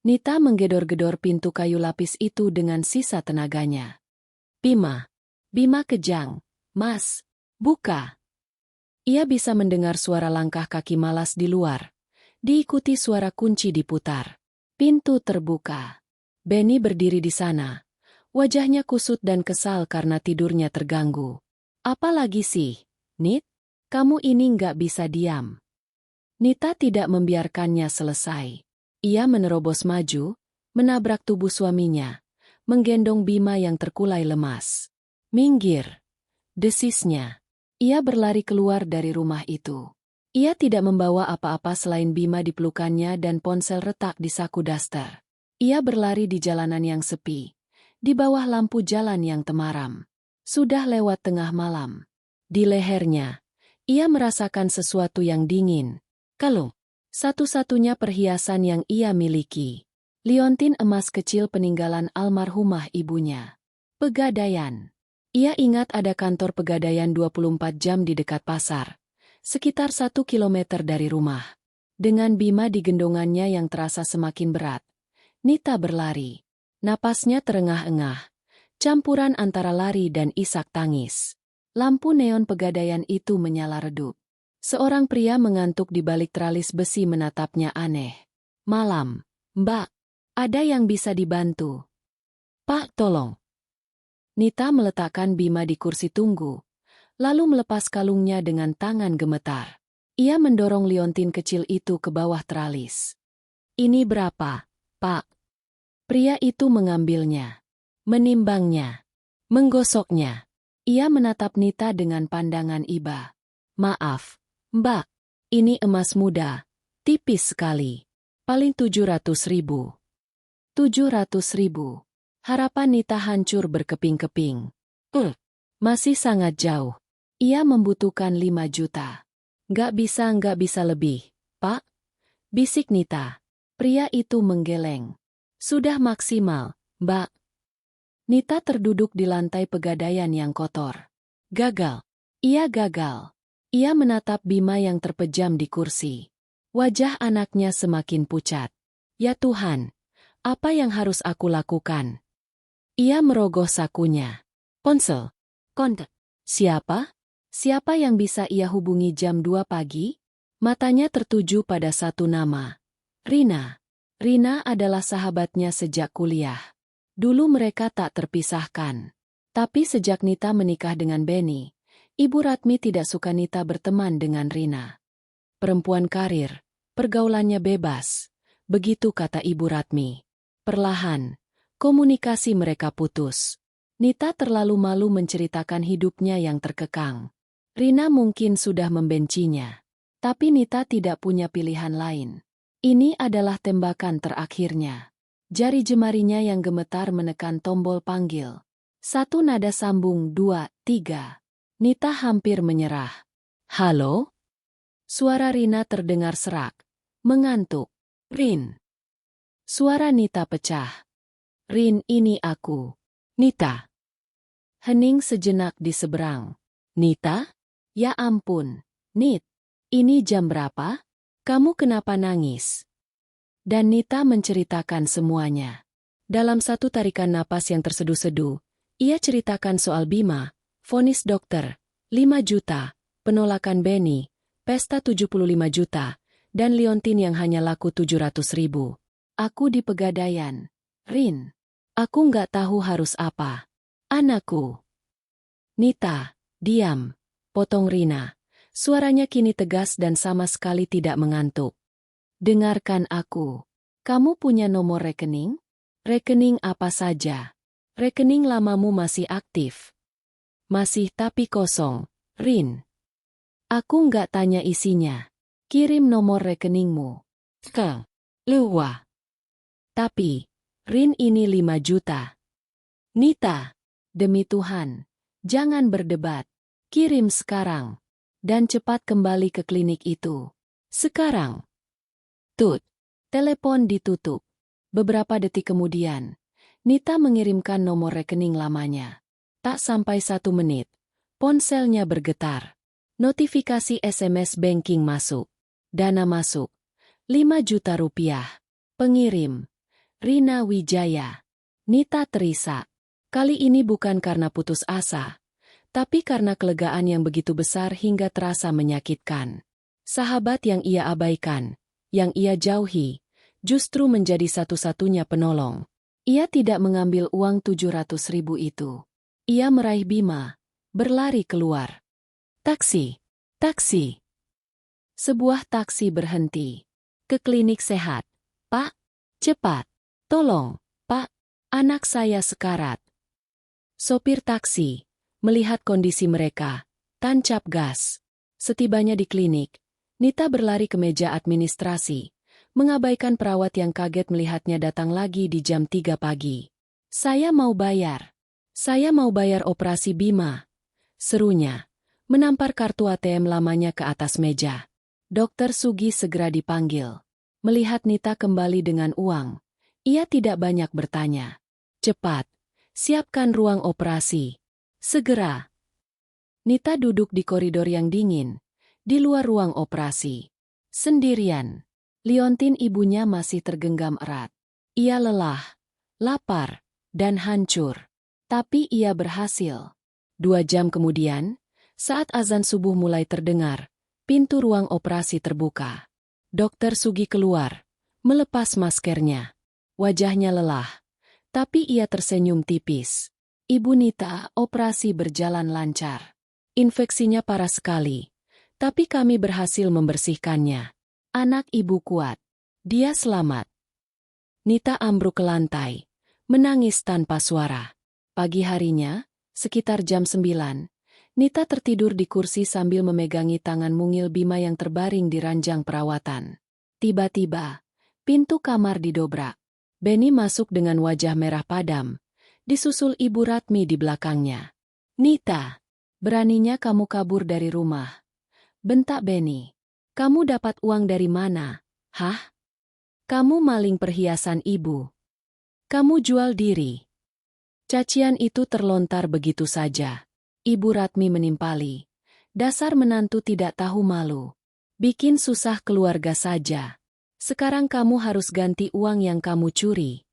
Nita menggedor-gedor pintu kayu lapis itu dengan sisa tenaganya. Bima. Bima kejang. Mas, buka. Ia bisa mendengar suara langkah kaki malas di luar. Diikuti suara kunci diputar. Pintu terbuka. Benny berdiri di sana. Wajahnya kusut dan kesal karena tidurnya terganggu. Apalagi sih, Nit? Kamu ini nggak bisa diam. Nita tidak membiarkannya selesai. Ia menerobos maju, menabrak tubuh suaminya, menggendong Bima yang terkulai lemas. Minggir. Desisnya. Ia berlari keluar dari rumah itu. Ia tidak membawa apa-apa selain Bima di pelukannya dan ponsel retak di saku daster. Ia berlari di jalanan yang sepi, di bawah lampu jalan yang temaram. Sudah lewat tengah malam. Di lehernya, ia merasakan sesuatu yang dingin. Kalung. Satu-satunya perhiasan yang ia miliki. Liontin emas kecil peninggalan almarhumah ibunya. Pegadaian. Ia ingat ada kantor pegadaian 24 jam di dekat pasar, sekitar 1 kilometer dari rumah. Dengan Bima di gendongannya yang terasa semakin berat, Nita berlari. Napasnya terengah-engah, campuran antara lari dan isak tangis. Lampu neon pegadaian itu menyala redup. Seorang pria mengantuk di balik teralis besi menatapnya aneh. Malam, Mbak, ada yang bisa dibantu? Pak, tolong. Nita meletakkan Bima di kursi tunggu, lalu melepas kalungnya dengan tangan gemetar. Ia mendorong liontin kecil itu ke bawah teralis. Ini berapa, Pak? Pria itu mengambilnya, menimbangnya, menggosoknya. Ia menatap Nita dengan pandangan iba. Maaf, Mbak, ini emas muda, tipis sekali. Paling 700.000. 700.000. Harapan Nita hancur berkeping-keping. Masih sangat jauh. Ia membutuhkan 5 juta. Nggak bisa lebih, Pak. Bisik Nita. Pria itu menggeleng. Sudah maksimal, Mbak. Nita terduduk di lantai pegadaian yang kotor. Gagal. Ia gagal. Ia menatap Bima yang terpejam di kursi. Wajah anaknya semakin pucat. Ya Tuhan, apa yang harus aku lakukan? Ia merogoh sakunya. Ponsel. Kontak. Siapa? Siapa yang bisa ia hubungi jam 2 pagi? Matanya tertuju pada satu nama. Rina. Rina adalah sahabatnya sejak kuliah. Dulu mereka tak terpisahkan. Tapi sejak Nita menikah dengan Benny, Ibu Ratmi tidak suka Nita berteman dengan Rina. Perempuan karir, pergaulannya bebas. Begitu kata Ibu Ratmi. Perlahan, komunikasi mereka putus. Nita terlalu malu menceritakan hidupnya yang terkekang. Rina mungkin sudah membencinya. Tapi Nita tidak punya pilihan lain. Ini adalah tembakan terakhirnya. Jari jemarinya yang gemetar menekan tombol panggil. Satu nada sambung, 2, 3. Nita hampir menyerah. Halo? Suara Rina terdengar serak. Mengantuk. Rin. Suara Nita pecah. Rin, ini aku. Nita. Hening sejenak di seberang. Nita? Ya ampun, Nit. Ini jam berapa? Kamu kenapa nangis? Dan Nita menceritakan semuanya. Dalam satu tarikan napas yang terseduh-seduh, ia ceritakan soal Bima, vonis dokter, 5 juta, penolakan Benny, pesta 75 juta, dan liontin yang hanya laku 700.000. Aku di pegadaian. Rin. Aku nggak tahu harus apa. Anakku. Nita, diam. Potong Rina. Suaranya kini tegas dan sama sekali tidak mengantuk. Dengarkan aku. Kamu punya nomor rekening? Rekening apa saja? Rekening lamamu masih aktif. Masih tapi kosong, Rin. Aku nggak tanya isinya. Kirim nomor rekeningmu. Ke Luwa. Tapi, Rin ini 5 juta. Nita, demi Tuhan, jangan berdebat. Kirim sekarang. Dan cepat kembali ke klinik itu. Sekarang. Tut. Telepon ditutup. Beberapa detik kemudian, Nita mengirimkan nomor rekening lamanya. Tak sampai 1 menit, ponselnya bergetar. Notifikasi SMS banking masuk. Dana masuk. 5 juta rupiah. Pengirim. Rina Wijaya. Nita terisak. Kali ini bukan karena putus asa, tapi karena kelegaan yang begitu besar hingga terasa menyakitkan. Sahabat yang ia abaikan, yang ia jauhi, justru menjadi satu-satunya penolong. Ia tidak mengambil uang 700.000 itu. Ia meraih Bima, berlari keluar. Taksi, taksi. Sebuah taksi berhenti. Ke klinik sehat. Pak, cepat. Tolong, Pak, anak saya sekarat. Sopir taksi, melihat kondisi mereka, tancap gas. Setibanya di klinik, Nita berlari ke meja administrasi, mengabaikan perawat yang kaget melihatnya datang lagi di jam 3 pagi. Saya mau bayar. Saya mau bayar operasi Bima. Serunya, menampar kartu ATM lamanya ke atas meja. Dokter Sugi segera dipanggil. Melihat Nita kembali dengan uang, ia tidak banyak bertanya. Cepat, siapkan ruang operasi. Segera. Nita duduk di koridor yang dingin, di luar ruang operasi. Sendirian. Liontin ibunya masih tergenggam erat. Ia lelah, lapar, dan hancur. Tapi ia berhasil. 2 jam kemudian, saat azan subuh mulai terdengar, pintu ruang operasi terbuka. Dokter Sugi keluar, melepas maskernya. Wajahnya lelah, tapi ia tersenyum tipis. Ibu Nita, operasi berjalan lancar. Infeksinya parah sekali, Tapi kami berhasil membersihkannya. Anak ibu kuat. Dia selamat. Nita ambruk ke lantai, menangis tanpa suara. Pagi harinya, sekitar jam 9, Nita tertidur di kursi sambil memegangi tangan mungil Bima yang terbaring di ranjang perawatan. Tiba-tiba, pintu kamar didobrak. Benny masuk dengan wajah merah padam, disusul Ibu Ratmi di belakangnya. "Nita, beraninya kamu kabur dari rumah?" bentak Benny. "Kamu dapat uang dari mana? Hah? Kamu maling perhiasan ibu. Kamu jual diri." Cacian itu terlontar begitu saja. Ibu Ratmi menimpali. "Dasar menantu tidak tahu malu. Bikin susah keluarga saja. Sekarang kamu harus ganti uang yang kamu curi."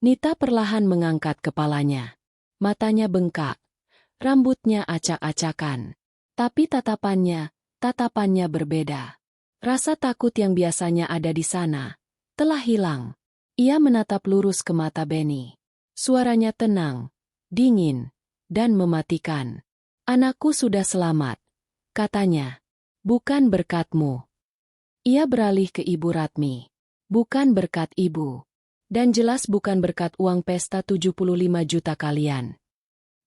Nita perlahan mengangkat kepalanya. Matanya bengkak. Rambutnya acak-acakan. Tapi tatapannya berbeda. Rasa takut yang biasanya ada di sana telah hilang. Ia menatap lurus ke mata Benny. Suaranya tenang, dingin, dan mematikan. "Anakku sudah selamat," katanya. "Bukan berkatmu." Ia beralih ke Ibu Ratmi. "Bukan berkat ibu. Dan jelas bukan berkat uang pesta 75 juta kalian."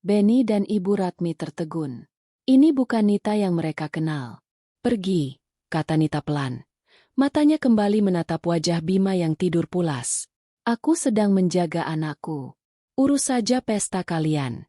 Benny dan Ibu Ratmi tertegun. Ini bukan Nita yang mereka kenal. "Pergi," kata Nita pelan. Matanya kembali menatap wajah Bima yang tidur pulas. "Aku sedang menjaga anakku. Urus saja pesta kalian."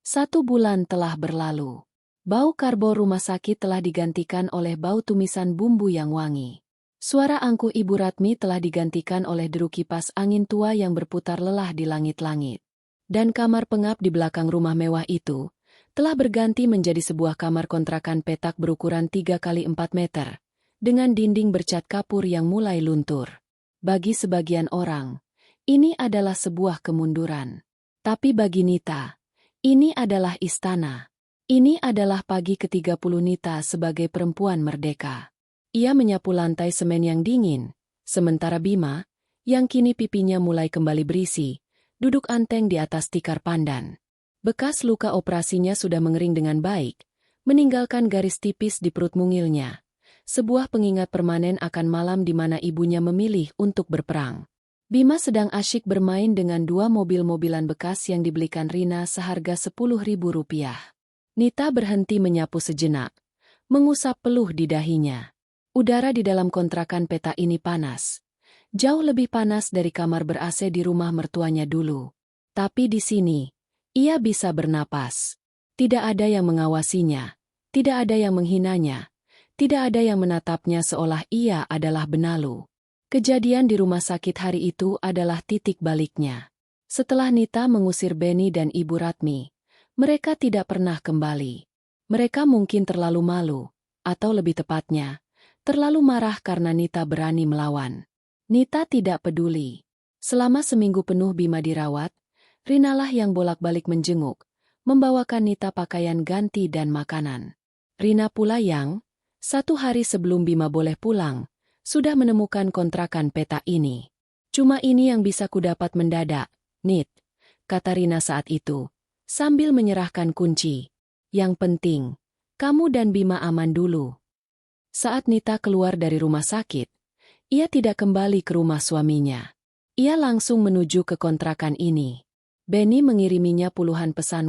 1 bulan telah berlalu. Bau karbol rumah sakit telah digantikan oleh bau tumisan bumbu yang wangi. Suara angkuh Ibu Ratmi telah digantikan oleh deru kipas angin tua yang berputar lelah di langit-langit. Dan kamar pengap di belakang rumah mewah itu telah berganti menjadi sebuah kamar kontrakan petak berukuran 3 kali 4 meter, dengan dinding bercat kapur yang mulai luntur. Bagi sebagian orang, ini adalah sebuah kemunduran. Tapi bagi Nita, ini adalah istana. Ini adalah pagi ke-30 Nita sebagai perempuan merdeka. Ia menyapu lantai semen yang dingin, sementara Bima, yang kini pipinya mulai kembali berisi, duduk anteng di atas tikar pandan. Bekas luka operasinya sudah mengering dengan baik, meninggalkan garis tipis di perut mungilnya. Sebuah pengingat permanen akan malam di mana ibunya memilih untuk berperang. Bima sedang asyik bermain dengan 2 mobil-mobilan bekas yang dibelikan Rina seharga Rp10.000. Nita berhenti menyapu sejenak, mengusap peluh di dahinya. Udara di dalam kontrakan peta ini panas. Jauh lebih panas dari kamar ber-AC di rumah mertuanya dulu. Tapi di sini, ia bisa bernapas. Tidak ada yang mengawasinya, tidak ada yang menghinanya. Tidak ada yang menatapnya seolah ia adalah benalu. Kejadian di rumah sakit hari itu adalah titik baliknya. Setelah Nita mengusir Benny dan Ibu Ratmi, mereka tidak pernah kembali. Mereka mungkin terlalu malu, atau lebih tepatnya, terlalu marah karena Nita berani melawan. Nita tidak peduli. Selama seminggu penuh Bima dirawat, Rinalah yang bolak-balik menjenguk, membawakan Nita pakaian ganti dan makanan. Rina pula yang 1 hari sebelum Bima boleh pulang, sudah menemukan kontrakan peta ini. "Cuma ini yang bisa kudapat mendadak, Nit," kata Rina saat itu, sambil menyerahkan kunci. "Yang penting, kamu dan Bima aman dulu." Saat Nita keluar dari rumah sakit, ia tidak kembali ke rumah suaminya. Ia langsung menuju ke kontrakan ini. Benny mengiriminya puluhan pesan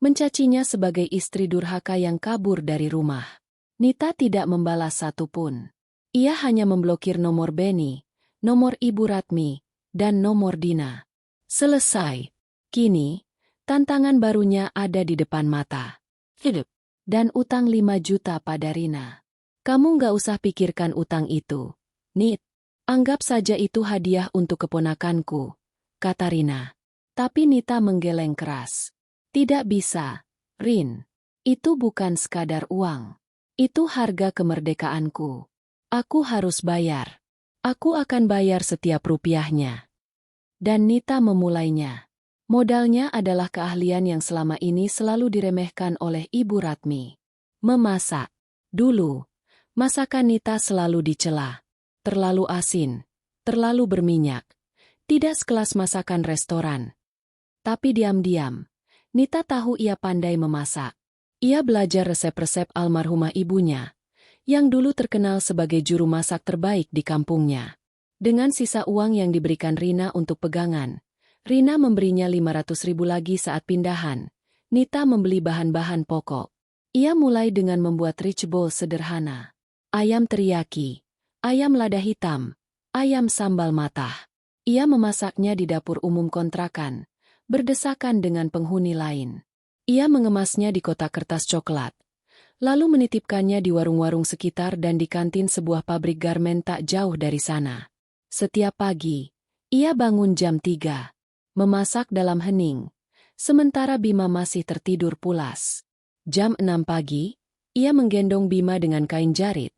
mencacinya sebagai istri durhaka yang kabur dari rumah. Nita tidak membalas satupun. Ia hanya memblokir nomor Benny, nomor Ibu Ratmi, dan nomor Dina. Selesai. Kini, tantangan barunya ada di depan mata. Hidup. Dan utang 5 juta pada Rina. "Kamu nggak usah pikirkan utang itu, Nit. Anggap saja itu hadiah untuk keponakanku," kata Rina. Tapi Nita menggeleng keras. "Tidak bisa, Rin. Itu bukan sekadar uang. Itu harga kemerdekaanku. Aku harus bayar. Aku akan bayar setiap rupiahnya." Dan Nita memulainya. Modalnya adalah keahlian yang selama ini selalu diremehkan oleh Ibu Ratmi. Memasak. Dulu, masakan Nita selalu dicela. Terlalu asin, terlalu berminyak. Tidak sekelas masakan restoran. Tapi diam-diam, Nita tahu ia pandai memasak. Ia belajar resep-resep almarhumah ibunya, yang dulu terkenal sebagai juru masak terbaik di kampungnya. Dengan sisa uang yang diberikan Rina untuk pegangan, Rina memberinya 500.000 lagi saat pindahan. Nita membeli bahan-bahan pokok. Ia mulai dengan membuat rich bowl sederhana. Ayam teriyaki, ayam lada hitam, ayam sambal matah. Ia memasaknya di dapur umum kontrakan, berdesakan dengan penghuni lain. Ia mengemasnya di kotak kertas coklat, lalu menitipkannya di warung-warung sekitar dan di kantin sebuah pabrik garmen tak jauh dari sana. Setiap pagi, ia bangun jam 3, memasak dalam hening, sementara Bima masih tertidur pulas. Jam 6 pagi, ia menggendong Bima dengan kain jarit,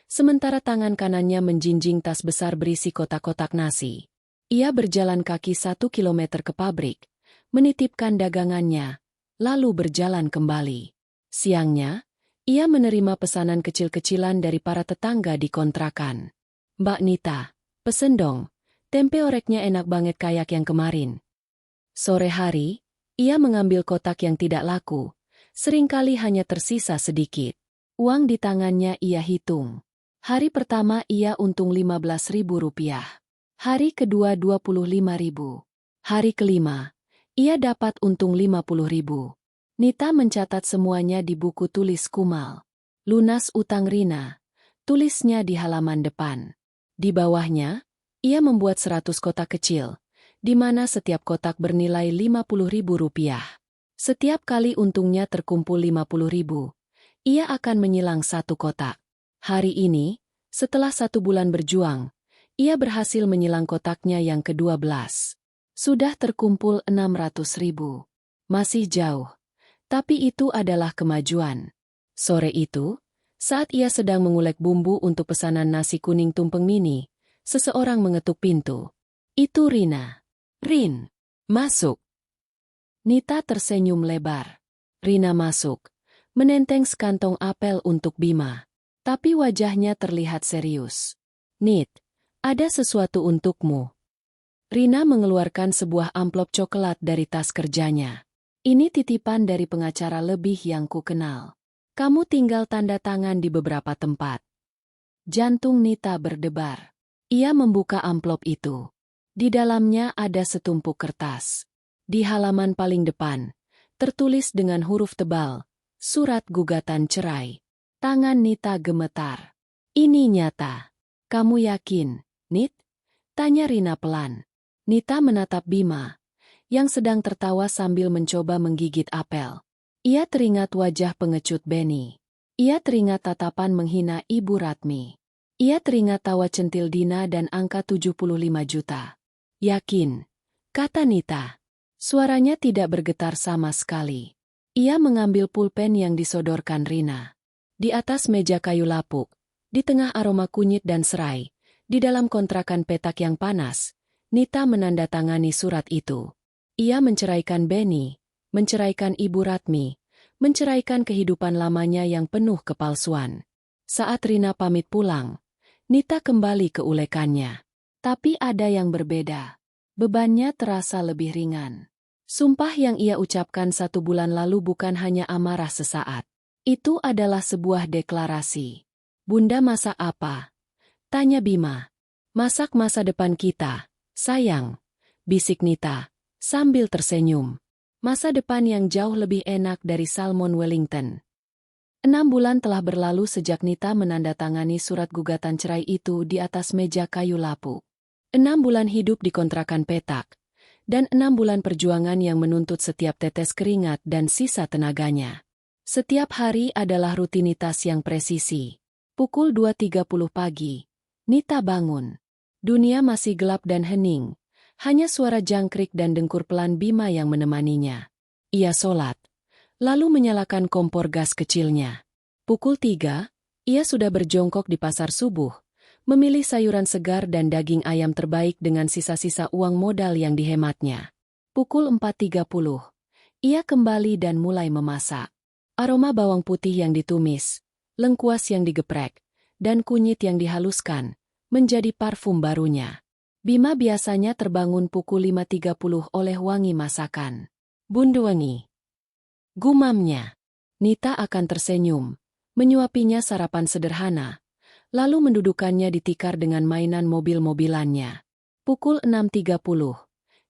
sementara tangan kanannya menjinjing tas besar berisi kotak-kotak nasi. Ia berjalan kaki 1 kilometer ke pabrik, menitipkan dagangannya, lalu berjalan kembali. Siangnya, ia menerima pesanan kecil-kecilan dari para tetangga di kontrakan. "Mbak Nita, pesen dong, tempe oreknya enak banget kayak yang kemarin." Sore hari, ia mengambil kotak yang tidak laku, seringkali hanya tersisa sedikit. Uang di tangannya ia hitung. Hari pertama ia untung Rp15.000. Hari kedua 25.000. Hari kelima, ia dapat untung 50.000. Nita mencatat semuanya di buku tulis kumal. Lunas utang Rina, tulisnya di halaman depan. Di bawahnya, ia membuat 100 kotak kecil, di mana setiap kotak bernilai Rp50.000. Setiap kali untungnya terkumpul 50.000, ia akan menyilang 1 kotak. Hari ini, setelah 1 bulan berjuang, ia berhasil menyilang kotaknya yang ke-12. Sudah terkumpul 600.000. Masih jauh, tapi itu adalah kemajuan. Sore itu, saat ia sedang mengulek bumbu untuk pesanan nasi kuning tumpeng mini, seseorang mengetuk pintu. Itu Rina. "Rin, masuk." Nita tersenyum lebar. Rina masuk, menenteng sekantong apel untuk Bima. Tapi wajahnya terlihat serius. "Nit, ada sesuatu untukmu." Rina mengeluarkan sebuah amplop coklat dari tas kerjanya. "Ini titipan dari pengacara lebih yang ku kenal. Kamu tinggal tanda tangan di beberapa tempat." Jantung Nita berdebar. Ia membuka amplop itu. Di dalamnya ada setumpuk kertas. Di halaman paling depan, tertulis dengan huruf tebal, "Surat gugatan cerai." Tangan Nita gemetar. "Ini nyata. Kamu yakin, Nit?" tanya Rina pelan. Nita menatap Bima, yang sedang tertawa sambil mencoba menggigit apel. Ia teringat wajah pengecut Benny. Ia teringat tatapan menghina Ibu Ratmi. Ia teringat tawa centil Dina dan angka 75 juta. "Yakin?" kata Nita. Suaranya tidak bergetar sama sekali. Ia mengambil pulpen yang disodorkan Rina. Di atas meja kayu lapuk, di tengah aroma kunyit dan serai, di dalam kontrakan petak yang panas, Nita menandatangani surat itu. Ia menceraikan Benny, menceraikan Ibu Ratmi, menceraikan kehidupan lamanya yang penuh kepalsuan. Saat Rina pamit pulang, Nita kembali ke ulekannya. Tapi ada yang berbeda. Bebannya terasa lebih ringan. Sumpah yang ia ucapkan 1 bulan lalu bukan hanya amarah sesaat. Itu adalah sebuah deklarasi. "Bunda masak apa?" tanya Bima. "Masak masa depan kita, sayang," bisik Nita, sambil tersenyum. "Masa depan yang jauh lebih enak dari salmon Wellington." 6 bulan telah berlalu sejak Nita menandatangani surat gugatan cerai itu di atas meja kayu lapuk. 6 bulan hidup di kontrakan petak, dan 6 bulan perjuangan yang menuntut setiap tetes keringat dan sisa tenaganya. Setiap hari adalah rutinitas yang presisi. Pukul 2.30 pagi, Nita bangun. Dunia masih gelap dan hening, hanya suara jangkrik dan dengkur pelan Bima yang menemaninya. Ia sholat, lalu menyalakan kompor gas kecilnya. Pukul 3, ia sudah berjongkok di pasar subuh, memilih sayuran segar dan daging ayam terbaik dengan sisa-sisa uang modal yang dihematnya. Pukul 4.30, ia kembali dan mulai memasak. Aroma bawang putih yang ditumis, lengkuas yang digeprek, dan kunyit yang dihaluskan, menjadi parfum barunya. Bima biasanya terbangun pukul 5.30 oleh wangi masakan. "Bundu wangi," gumamnya. Nita akan tersenyum, menyuapinya sarapan sederhana, lalu mendudukannya di tikar dengan mainan mobil-mobilannya. Pukul 6.30.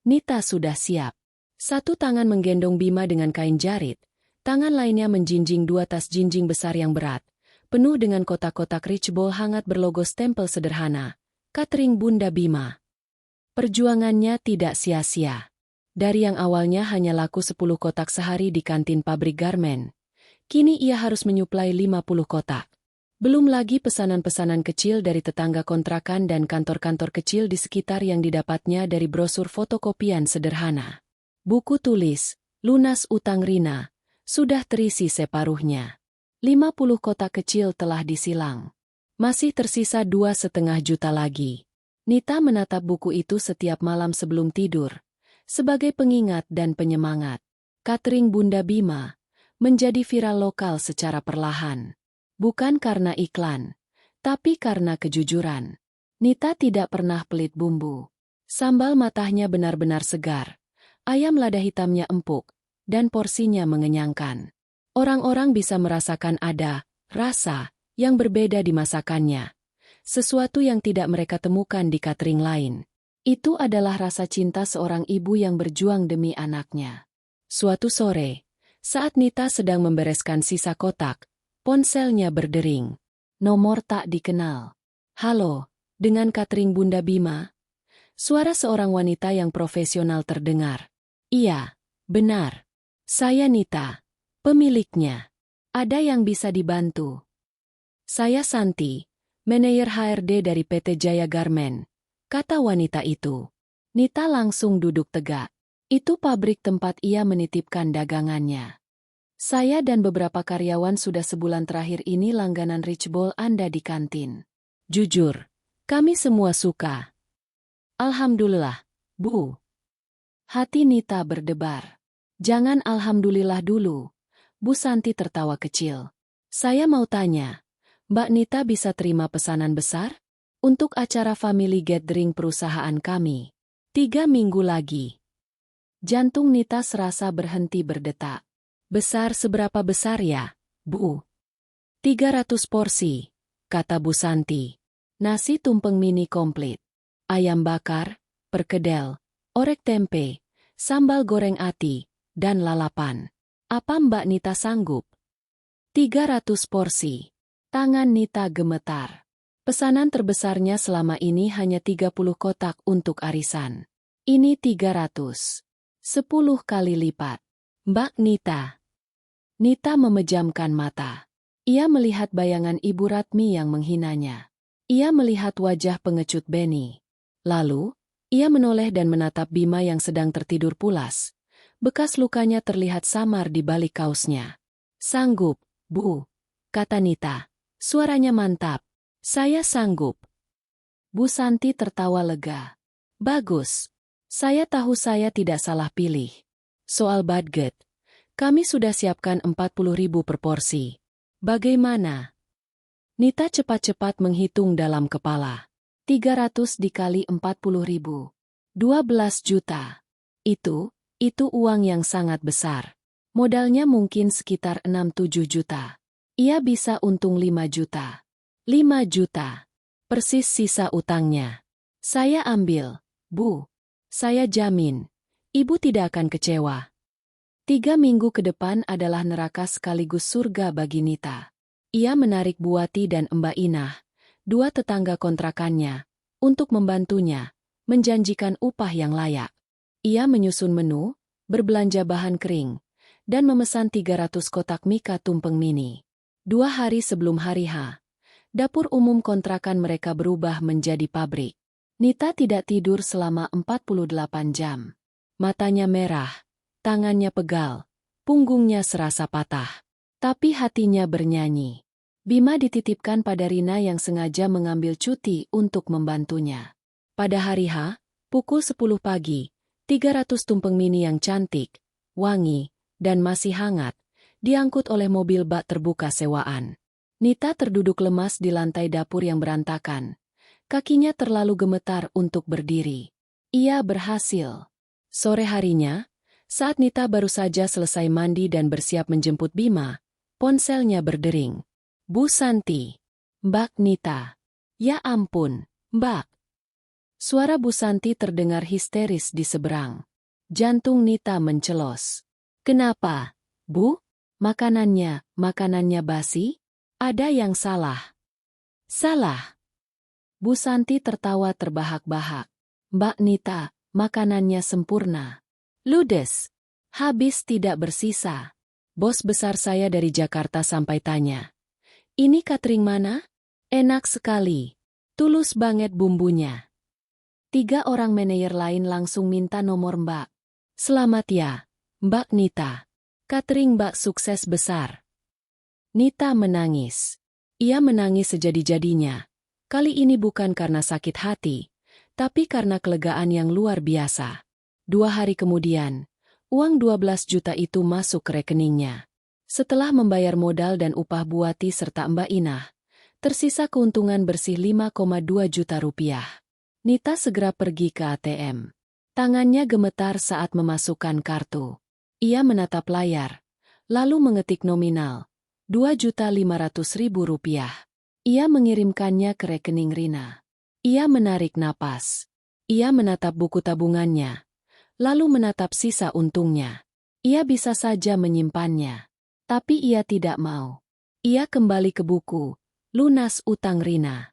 Nita sudah siap. Satu tangan menggendong Bima dengan kain jarit, tangan lainnya menjinjing dua tas jinjing besar yang berat, penuh dengan kotak-kotak rich ball hangat berlogo stempel sederhana, catering Bunda Bima. Perjuangannya tidak sia-sia. Dari yang awalnya hanya laku 10 kotak sehari di kantin pabrik garmen, kini ia harus menyuplai 50 kotak. Belum lagi pesanan-pesanan kecil dari tetangga kontrakan dan kantor-kantor kecil di sekitar yang didapatnya dari brosur fotokopian sederhana. Buku tulis, lunas utang Rina, sudah terisi separuhnya. 50 kotak kecil telah disilang. Masih tersisa 2,5 juta lagi. Nita menatap buku itu setiap malam sebelum tidur, sebagai pengingat dan penyemangat. Catering Bunda Bima menjadi viral lokal secara perlahan. Bukan karena iklan, tapi karena kejujuran. Nita tidak pernah pelit bumbu. Sambal matahnya benar-benar segar, ayam lada hitamnya empuk, dan porsinya mengenyangkan. Orang-orang bisa merasakan ada rasa yang berbeda di masakannya. Sesuatu yang tidak mereka temukan di catering lain. Itu adalah rasa cinta seorang ibu yang berjuang demi anaknya. Suatu sore, saat Nita sedang membereskan sisa kotak, ponselnya berdering. Nomor tak dikenal. Halo, dengan catering Bunda Bima? Suara seorang wanita yang profesional terdengar. Iya, benar. Saya Nita, pemiliknya. Ada yang bisa dibantu? Saya Santi, manajer HRD dari PT Jaya Garmen, kata wanita itu. Nita langsung duduk tegak. Itu pabrik tempat ia menitipkan dagangannya. Saya dan beberapa karyawan sudah sebulan terakhir ini langganan rich ball Anda di kantin. Jujur, kami semua suka. Alhamdulillah, Bu. Hati Nita berdebar. Jangan alhamdulillah dulu. Bu Santi tertawa kecil. Saya mau tanya, Mbak Nita bisa terima pesanan besar? Untuk acara family gathering perusahaan kami. 3 minggu lagi. Jantung Nita serasa berhenti berdetak. Besar seberapa besar ya, Bu? 300 porsi, kata Bu Santi. Nasi tumpeng mini komplit. Ayam bakar, perkedel, orek tempe, sambal goreng ati, dan lalapan. Apa Mbak Nita sanggup? 300 porsi. Tangan Nita gemetar. Pesanan terbesarnya selama ini hanya 30 kotak untuk arisan. Ini 300. 10 kali lipat. Mbak Nita. Nita memejamkan mata. Ia melihat bayangan Ibu Ratmi yang menghinanya. Ia melihat wajah pengecut Benny. Lalu, ia menoleh dan menatap Bima yang sedang tertidur pulas. Bekas lukanya terlihat samar di balik kaosnya. Sanggup, Bu, kata Nita. Suaranya mantap. Saya sanggup. Bu Santi tertawa lega. Bagus. Saya tahu saya tidak salah pilih. Soal budget, kami sudah siapkan 40.000 per porsi. Bagaimana? Nita cepat-cepat menghitung dalam kepala. 300 dikali 40.000. 12 juta. Itu uang yang sangat besar. Modalnya mungkin sekitar 6-7 juta. Ia bisa untung 5 juta. 5 juta. Persis sisa utangnya. Saya ambil, Bu. Saya jamin. Ibu tidak akan kecewa. 3 minggu ke depan adalah neraka sekaligus surga bagi Nita. Ia menarik Bu Wati dan Mbak Inah, 2 tetangga kontrakannya, untuk membantunya, menjanjikan upah yang layak. Ia menyusun menu, berbelanja bahan kering, dan memesan 300 kotak mika tumpeng mini. 2 hari sebelum hari H, dapur umum kontrakan mereka berubah menjadi pabrik. Nita tidak tidur selama 48 jam. Matanya merah, tangannya pegal, punggungnya serasa patah. Tapi hatinya bernyanyi. Bima dititipkan pada Rina yang sengaja mengambil cuti untuk membantunya. Pada hari H, pukul 10 pagi, 300 tumpeng mini yang cantik, wangi, dan masih hangat, diangkut oleh mobil bak terbuka sewaan. Nita terduduk lemas di lantai dapur yang berantakan. Kakinya terlalu gemetar untuk berdiri. Ia berhasil. Sore harinya, saat Nita baru saja selesai mandi dan bersiap menjemput Bima, Ponselnya berdering. Bu Santi. Mbak Nita. Ya ampun, Mbak. Suara Bu Santi terdengar histeris di seberang. Jantung Nita mencelos. Kenapa, Bu? Makanannya basi? Ada yang salah. Salah. Bu Santi tertawa terbahak-bahak. Mbak Nita, makanannya sempurna. Ludes. Habis tidak bersisa. Bos besar saya dari Jakarta sampai tanya. Ini catering mana? Enak sekali. Tulus banget bumbunya. 3 orang manajer lain langsung minta nomor Mbak. Selamat ya, Mbak Nita. Catering Mbak sukses besar. Nita menangis. Ia menangis sejadi-jadinya. Kali ini bukan karena sakit hati, tapi karena kelegaan yang luar biasa. 2 hari kemudian, uang 12 juta itu masuk ke rekeningnya. Setelah membayar modal dan upah Buati serta Mbak Inah, tersisa keuntungan bersih 5,2 juta rupiah. Nita segera pergi ke ATM. Tangannya gemetar saat memasukkan kartu. Ia menatap layar, lalu mengetik nominal, 2.500.000 rupiah. Ia mengirimkannya ke rekening Rina. Ia menarik napas. Ia menatap buku tabungannya, lalu menatap sisa untungnya. Ia bisa saja menyimpannya, tapi ia tidak mau. Ia kembali ke buku, lunas utang Rina.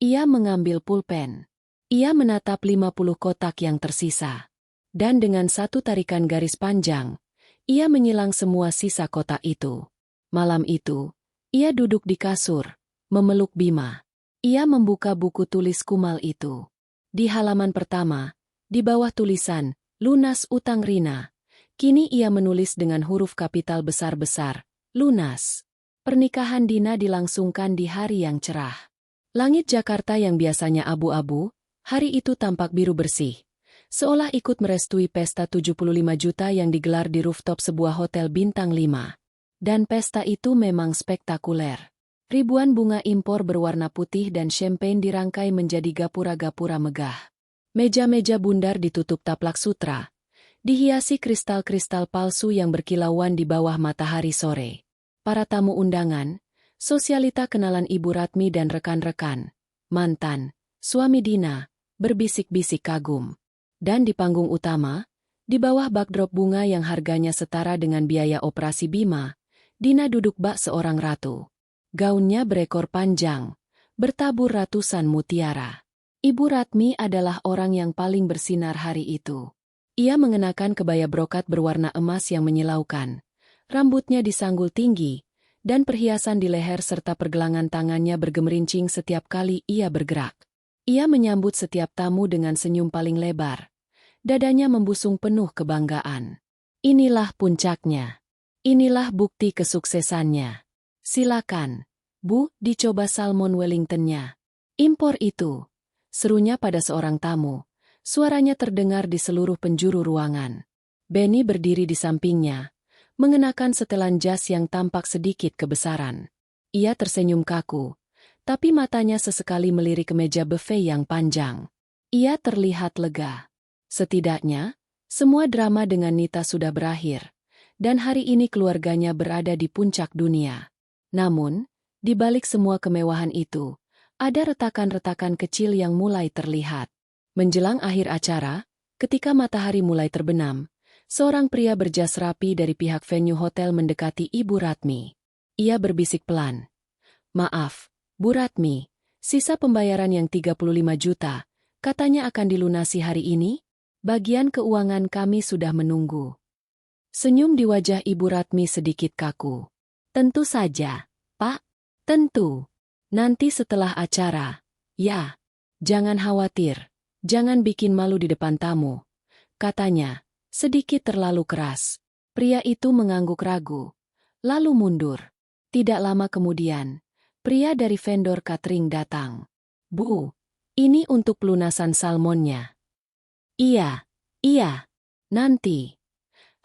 Ia mengambil pulpen. Ia menatap 50 kotak yang tersisa. Dan dengan satu tarikan garis panjang, ia menyilang semua sisa kotak itu. Malam itu, ia duduk di kasur, memeluk Bima. Ia membuka buku tulis kumal itu. Di halaman pertama, di bawah tulisan, lunas utang Rina. Kini ia menulis dengan huruf kapital besar-besar, lunas. Pernikahan Dina dilangsungkan di hari yang cerah. Langit Jakarta yang biasanya abu-abu, hari itu tampak biru bersih. Seolah ikut merestui pesta 75 juta yang digelar di rooftop sebuah hotel bintang 5. Dan pesta itu memang spektakuler. Ribuan bunga impor berwarna putih dan champagne dirangkai menjadi gapura-gapura megah. Meja-meja bundar ditutup taplak sutra, dihiasi kristal-kristal palsu yang berkilauan di bawah matahari sore. Para tamu undangan, sosialita kenalan Ibu Ratmi dan rekan-rekan, mantan, suami Dina, berbisik-bisik kagum. Dan di panggung utama, di bawah backdrop bunga yang harganya setara dengan biaya operasi Bima, Dina duduk bak seorang ratu. Gaunnya berekor panjang, bertabur ratusan mutiara. Ibu Ratmi adalah orang yang paling bersinar hari itu. Ia mengenakan kebaya brokat berwarna emas yang menyilaukan. Rambutnya disanggul tinggi, dan perhiasan di leher serta pergelangan tangannya bergemerincing setiap kali ia bergerak. Ia menyambut setiap tamu dengan senyum paling lebar. Dadanya membusung penuh kebanggaan. Inilah puncaknya. Inilah bukti kesuksesannya. Silakan, Bu, dicoba salmon Wellingtonnya. Impor itu, serunya pada seorang tamu. Suaranya terdengar di seluruh penjuru ruangan. Benny berdiri di sampingnya, mengenakan setelan jas yang tampak sedikit kebesaran. Ia tersenyum kaku, tapi matanya sesekali melirik ke meja buffet yang panjang. Ia terlihat lega. Setidaknya, semua drama dengan Nita sudah berakhir, dan hari ini keluarganya berada di puncak dunia. Namun, di balik semua kemewahan itu, ada retakan-retakan kecil yang mulai terlihat. Menjelang akhir acara, ketika matahari mulai terbenam, seorang pria berjas rapi dari pihak venue hotel mendekati Ibu Ratmi. Ia berbisik pelan. Maaf, Bu Ratmi, sisa pembayaran yang 35 juta, katanya akan dilunasi hari ini? Bagian keuangan kami sudah menunggu. Senyum di wajah Ibu Ratmi sedikit kaku. Tentu saja, Pak. Tentu. Nanti setelah acara. Ya. Jangan khawatir. Jangan bikin malu di depan tamu. Katanya, sedikit terlalu keras. Pria itu mengangguk ragu. Lalu mundur. Tidak lama kemudian, pria dari vendor catering datang. Bu, ini untuk pelunasan salmonnya. Iya, nanti.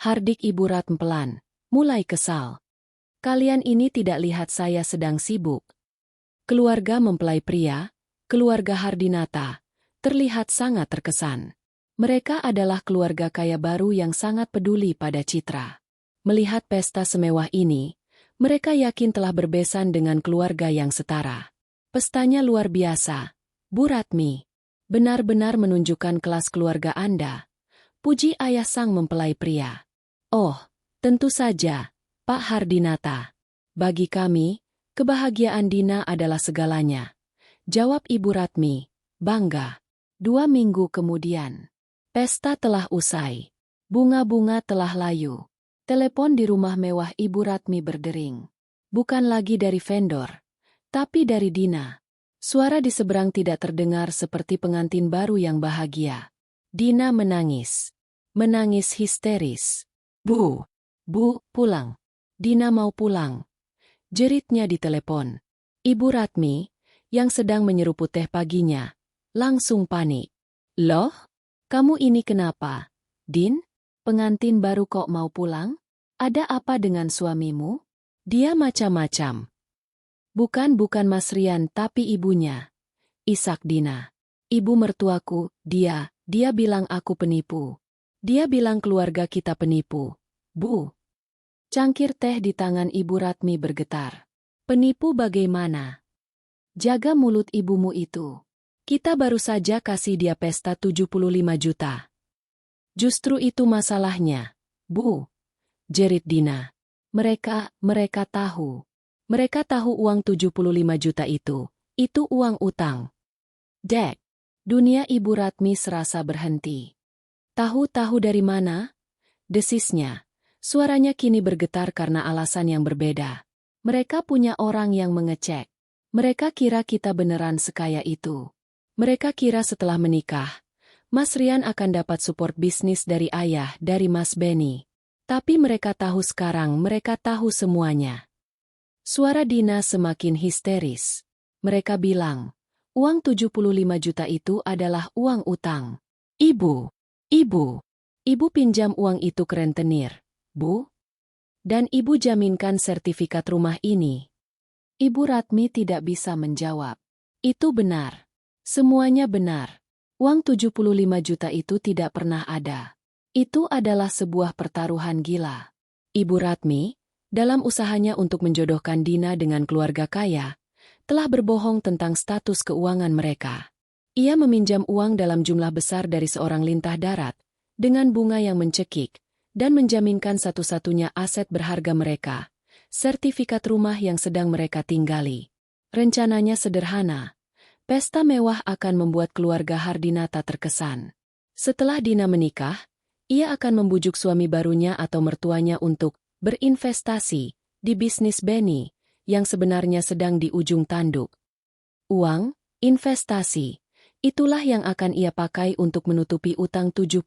Hardik Ibu Ratmi pelan, mulai kesal. Kalian ini tidak lihat saya sedang sibuk. Keluarga mempelai pria, keluarga Hardinata, terlihat sangat terkesan. Mereka adalah keluarga kaya baru yang sangat peduli pada citra. Melihat pesta semewah ini, Mereka yakin telah berbesan dengan keluarga yang setara. Pestanya luar biasa, Bu Ratmi. Benar-benar menunjukkan kelas keluarga Anda. Puji ayah sang mempelai pria. Oh, tentu saja, Pak Hardinata. Bagi kami, kebahagiaan Dina adalah segalanya. Jawab Ibu Ratmi, bangga. 2 minggu kemudian, pesta telah usai. Bunga-bunga telah layu. Telepon di rumah mewah Ibu Ratmi berdering. Bukan lagi dari vendor, tapi dari Dina. Suara di seberang tidak terdengar seperti pengantin baru yang bahagia. Dina menangis. Menangis histeris. Bu, pulang. Dina mau pulang. Jeritnya di telepon. Ibu Ratmi, yang sedang menyeruput teh paginya, langsung panik. Loh? Kamu ini kenapa, Din? Pengantin baru kok mau pulang? Ada apa dengan suamimu? Dia macam-macam. Bukan Mas Rian tapi ibunya. Isak Dina. Ibu mertuaku, dia bilang aku penipu. Dia bilang keluarga kita penipu. Bu. Cangkir teh di tangan Ibu Ratmi bergetar. Penipu bagaimana? Jaga mulut ibumu itu. Kita baru saja kasih dia pesta 75 juta. Justru itu masalahnya, Bu. Jerit Dina. Mereka tahu. Mereka tahu uang 75 juta itu uang utang. Dek. Dunia Ibu Ratmi serasa berhenti. Tahu dari mana? Desisnya. Suaranya kini bergetar karena alasan yang berbeda. Mereka punya orang yang mengecek. Mereka kira kita beneran sekaya itu. Mereka kira setelah menikah, Mas Rian akan dapat support bisnis dari ayah, dari Mas Benny. Tapi mereka tahu sekarang, mereka tahu semuanya. Suara Dina semakin histeris. Mereka bilang, uang 75 juta itu adalah uang utang. Ibu pinjam uang itu ke rentenir, Bu. Dan ibu jaminkan sertifikat rumah ini. Ibu Ratmi tidak bisa menjawab. Itu benar. Semuanya benar. Uang 75 juta itu tidak pernah ada. Itu adalah sebuah pertaruhan gila. Ibu Ratmi, dalam usahanya untuk menjodohkan Dina dengan keluarga kaya, telah berbohong tentang status keuangan mereka. Ia meminjam uang dalam jumlah besar dari seorang lintah darat, dengan bunga yang mencekik, dan menjaminkan satu-satunya aset berharga mereka, sertifikat rumah yang sedang mereka tinggali. Rencananya sederhana. Pesta mewah akan membuat keluarga Hardinata terkesan. Setelah Dina menikah, ia akan membujuk suami barunya atau mertuanya untuk berinvestasi di bisnis Benny, yang sebenarnya sedang di ujung tanduk. Uang, investasi, itulah yang akan ia pakai untuk menutupi utang 75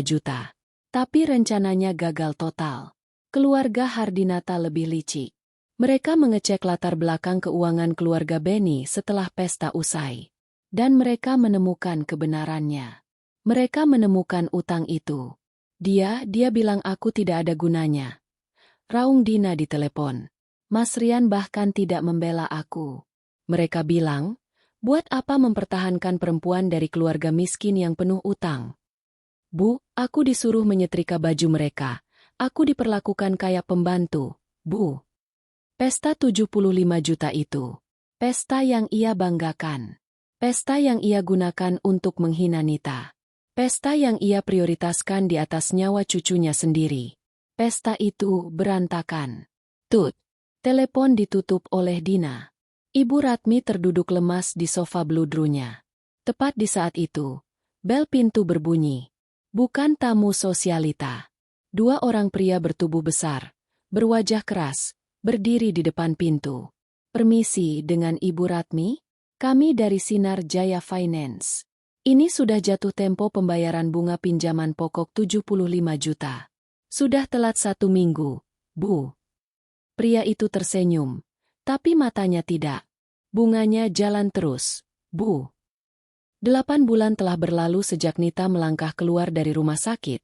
juta. Tapi rencananya gagal total. Keluarga Hardinata lebih licik. Mereka mengecek latar belakang keuangan keluarga Benny setelah pesta usai. Dan mereka menemukan kebenarannya. Mereka menemukan utang itu. Dia bilang aku tidak ada gunanya. Raung Dina di telepon. Mas Rian bahkan tidak membela aku. Mereka bilang, buat apa mempertahankan perempuan dari keluarga miskin yang penuh utang? Bu, aku disuruh menyetrika baju mereka. Aku diperlakukan kayak pembantu, Bu. Pesta 75 juta itu. Pesta yang ia banggakan. Pesta yang ia gunakan untuk menghina Nita. Pesta yang ia prioritaskan di atas nyawa cucunya sendiri. Pesta itu berantakan. Tut. Telepon ditutup oleh Dina. Ibu Ratmi terduduk lemas di sofa bludrunya. Tepat di saat itu, bel pintu berbunyi. Bukan tamu sosialita. 2 orang pria bertubuh besar, berwajah keras, berdiri di depan pintu. Permisi dengan Ibu Ratmi? Kami dari Sinar Jaya Finance. Ini sudah jatuh tempo pembayaran bunga pinjaman pokok 75 juta. Sudah telat 1 minggu, Bu. Pria itu tersenyum, tapi matanya tidak. Bunganya jalan terus, Bu. 8 bulan telah berlalu sejak Nita melangkah keluar dari rumah sakit.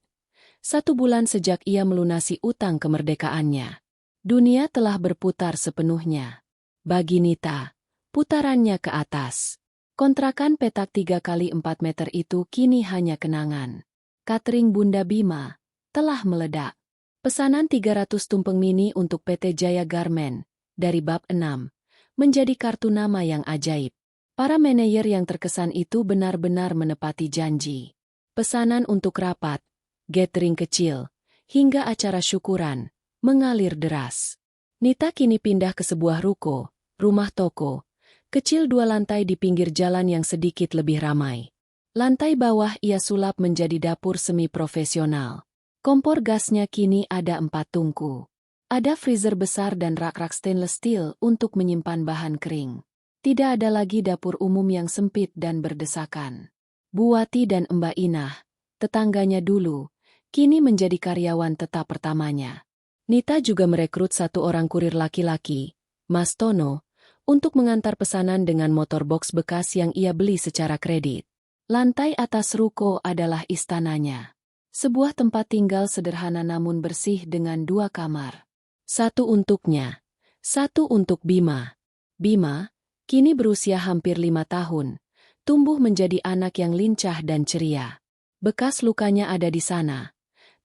1 bulan sejak ia melunasi utang kemerdekaannya. Dunia telah berputar sepenuhnya. Bagi Nita, putarannya ke atas. Kontrakan petak 3 kali 4 meter itu kini hanya kenangan. Catering Bunda Bima telah meledak. Pesanan 300 tumpeng mini untuk PT Jaya Garmen, dari bab 6, menjadi kartu nama yang ajaib. Para manajer yang terkesan itu benar-benar menepati janji. Pesanan untuk rapat, gathering kecil, hingga acara syukuran, mengalir deras. Nita kini pindah ke sebuah ruko, rumah toko, kecil 2 lantai di pinggir jalan yang sedikit lebih ramai. Lantai bawah ia sulap menjadi dapur semi-profesional. Kompor gasnya kini ada 4 tungku. Ada freezer besar dan rak-rak stainless steel untuk menyimpan bahan kering. Tidak ada lagi dapur umum yang sempit dan berdesakan. Buati dan Mbak Inah, tetangganya dulu, kini menjadi karyawan tetap pertamanya. Nita juga merekrut 1 orang kurir laki-laki, Mas Tono, untuk mengantar pesanan dengan motor box bekas yang ia beli secara kredit. Lantai atas ruko adalah istananya. Sebuah tempat tinggal sederhana namun bersih dengan 2 kamar. 1 untuknya, 1 untuk Bima. Bima, kini berusia hampir 5 tahun, tumbuh menjadi anak yang lincah dan ceria. Bekas lukanya ada di sana,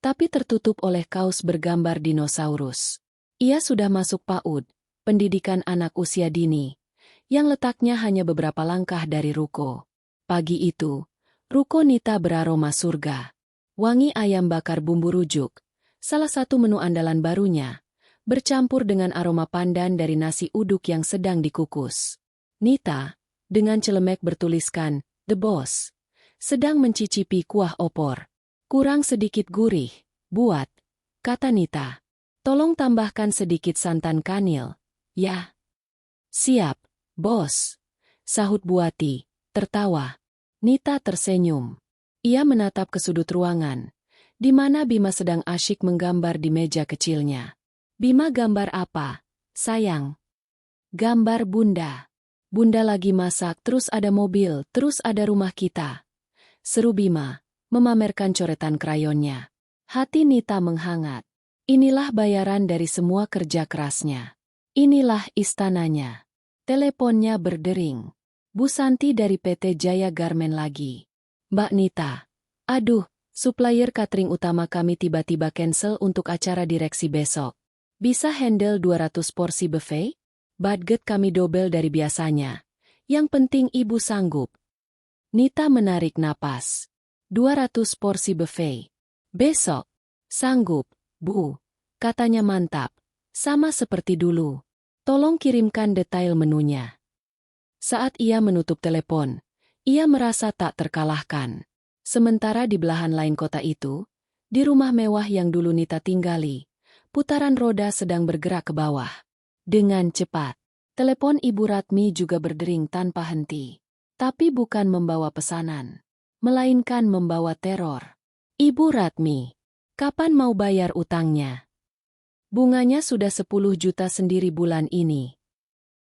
tapi tertutup oleh kaos bergambar dinosaurus. Ia sudah masuk PAUD, pendidikan anak usia dini, yang letaknya hanya beberapa langkah dari ruko. Pagi itu, ruko Nita beraroma surga. Wangi ayam bakar bumbu rujuk, salah satu menu andalan barunya, bercampur dengan aroma pandan dari nasi uduk yang sedang dikukus. Nita, dengan celemek bertuliskan, The Boss, sedang mencicipi kuah opor. Kurang sedikit gurih, buat, kata Nita. Tolong tambahkan sedikit santan kanil, ya. Siap, bos, sahut Buati, tertawa. Nita tersenyum. Ia menatap ke sudut ruangan, di mana Bima sedang asyik menggambar di meja kecilnya. Bima gambar apa, sayang? Gambar bunda. Bunda lagi masak, terus ada mobil, terus ada rumah kita. Seru Bima, memamerkan coretan krayonnya. Hati Nita menghangat. Inilah bayaran dari semua kerja kerasnya. Inilah istananya. Teleponnya berdering. Bu Santi dari PT Jaya Garmen lagi. Mbak Nita, aduh, supplier catering utama kami tiba-tiba cancel untuk acara direksi besok. Bisa handle 200 porsi buffet? Budget kami double dari biasanya. Yang penting ibu sanggup. Nita menarik napas. 200 porsi buffet. Besok. Sanggup, Bu. Katanya mantap. Sama seperti dulu. Tolong kirimkan detail menunya. Saat ia menutup telepon, ia merasa tak terkalahkan. Sementara di belahan lain kota itu, di rumah mewah yang dulu Nita tinggali, putaran roda sedang bergerak ke bawah. Dengan cepat, telepon Ibu Ratmi juga berdering tanpa henti. Tapi bukan membawa pesanan, melainkan membawa teror. Ibu Ratmi, kapan mau bayar utangnya? Bunganya sudah 10 juta sendiri bulan ini.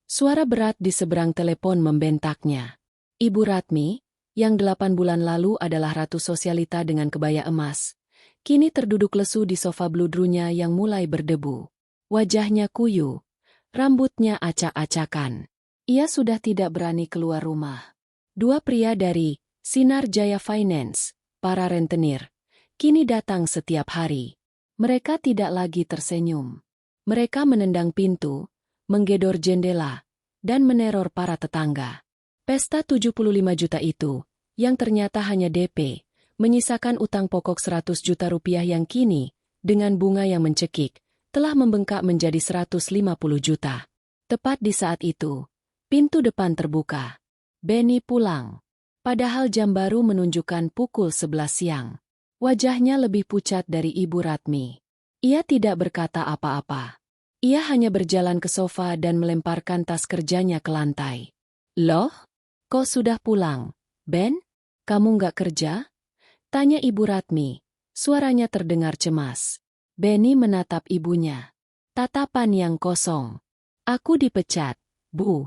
Suara berat di seberang telepon membentaknya. Ibu Ratmi, yang 8 bulan lalu adalah ratu sosialita dengan kebaya emas, kini terduduk lesu di sofa bludrunya yang mulai berdebu. Wajahnya kuyu, rambutnya acak-acakan. Ia sudah tidak berani keluar rumah. 2 pria dari Sinar Jaya Finance, para rentenir, kini datang setiap hari. Mereka tidak lagi tersenyum. Mereka menendang pintu, menggedor jendela, dan meneror para tetangga. Pesta 75 juta itu, yang ternyata hanya DP, menyisakan utang pokok 100 juta rupiah yang kini, dengan bunga yang mencekik, telah membengkak menjadi 150 juta. Tepat di saat itu, pintu depan terbuka. Benny pulang. Padahal jam baru menunjukkan pukul 11 siang. Wajahnya lebih pucat dari Ibu Ratmi. Ia tidak berkata apa-apa. Ia hanya berjalan ke sofa dan melemparkan tas kerjanya ke lantai. Loh? Kok sudah pulang, Ben? Kamu nggak kerja? Tanya Ibu Ratmi. Suaranya terdengar cemas. Benny menatap ibunya. Tatapan yang kosong. Aku dipecat, Bu.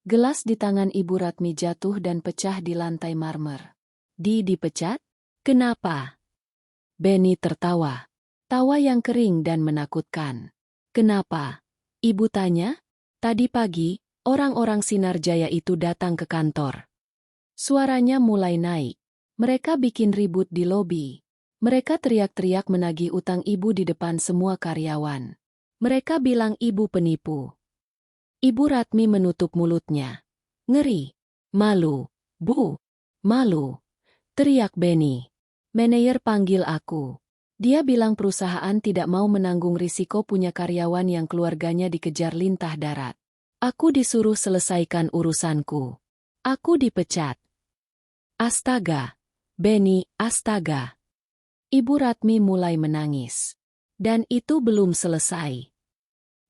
Gelas di tangan Ibu Ratmi jatuh dan pecah di lantai marmer. Dipecat? Kenapa? Benny tertawa. Tawa yang kering dan menakutkan. Kenapa? Ibu tanya. Tadi pagi, orang-orang Sinar Jaya itu datang ke kantor. Suaranya mulai naik. Mereka bikin ribut di lobi. Mereka teriak-teriak menagih utang ibu di depan semua karyawan. Mereka bilang ibu penipu. Ibu Ratmi menutup mulutnya. Ngeri. Malu. Bu. Malu. Teriak Benny. Manajer panggil aku. Dia bilang perusahaan tidak mau menanggung risiko punya karyawan yang keluarganya dikejar lintah darat. Aku disuruh selesaikan urusanku. Aku dipecat. Astaga. Benny, astaga. Ibu Ratmi mulai menangis. Dan itu belum selesai.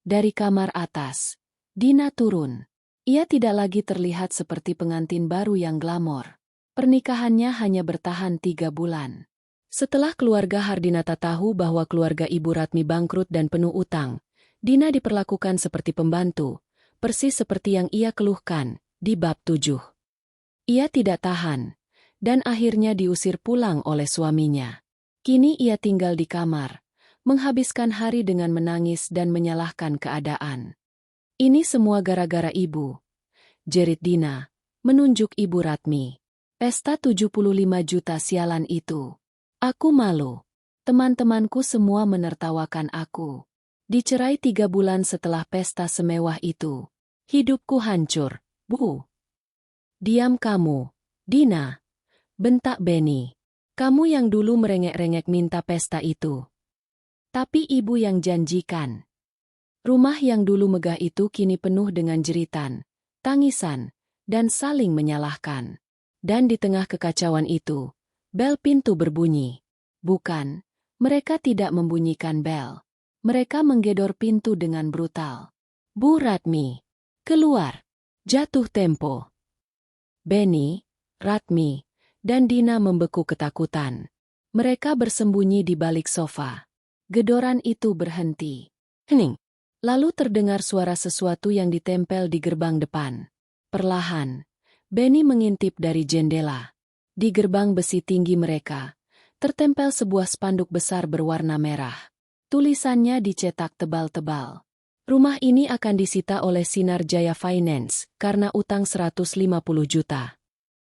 Dari kamar atas, Dina turun. Ia tidak lagi terlihat seperti pengantin baru yang glamor. Pernikahannya hanya bertahan 3 bulan. Setelah keluarga Hardinata tahu bahwa keluarga Ibu Ratmi bangkrut dan penuh utang, Dina diperlakukan seperti pembantu, persis seperti yang ia keluhkan di bab 7. Ia tidak tahan, dan akhirnya diusir pulang oleh suaminya. Kini ia tinggal di kamar, menghabiskan hari dengan menangis dan menyalahkan keadaan. Ini semua gara-gara ibu, jerit Dina, menunjuk Ibu Ratmi. Pesta 75 juta sialan itu. Aku malu. Teman-temanku semua menertawakan aku. Dicerai 3 bulan setelah pesta semewah itu. Hidupku hancur, Bu. Diam kamu, Dina. Bentak Benny. Kamu yang dulu merengek-rengek minta pesta itu. Tapi ibu yang janjikan. Rumah yang dulu megah itu kini penuh dengan jeritan, tangisan, dan saling menyalahkan. Dan di tengah kekacauan itu, bel pintu berbunyi. Bukan, mereka tidak membunyikan bel. Mereka menggedor pintu dengan brutal. Bu Ratmi, keluar. Jatuh tempo. Benny, Ratmi, dan Dina membeku ketakutan. Mereka bersembunyi di balik sofa. Gedoran itu berhenti. Hening. Lalu terdengar suara sesuatu yang ditempel di gerbang depan. Perlahan, Benny mengintip dari jendela. Di gerbang besi tinggi mereka, tertempel sebuah spanduk besar berwarna merah. Tulisannya dicetak tebal-tebal. Rumah ini akan disita oleh Sinar Jaya Finance karena utang 150 juta.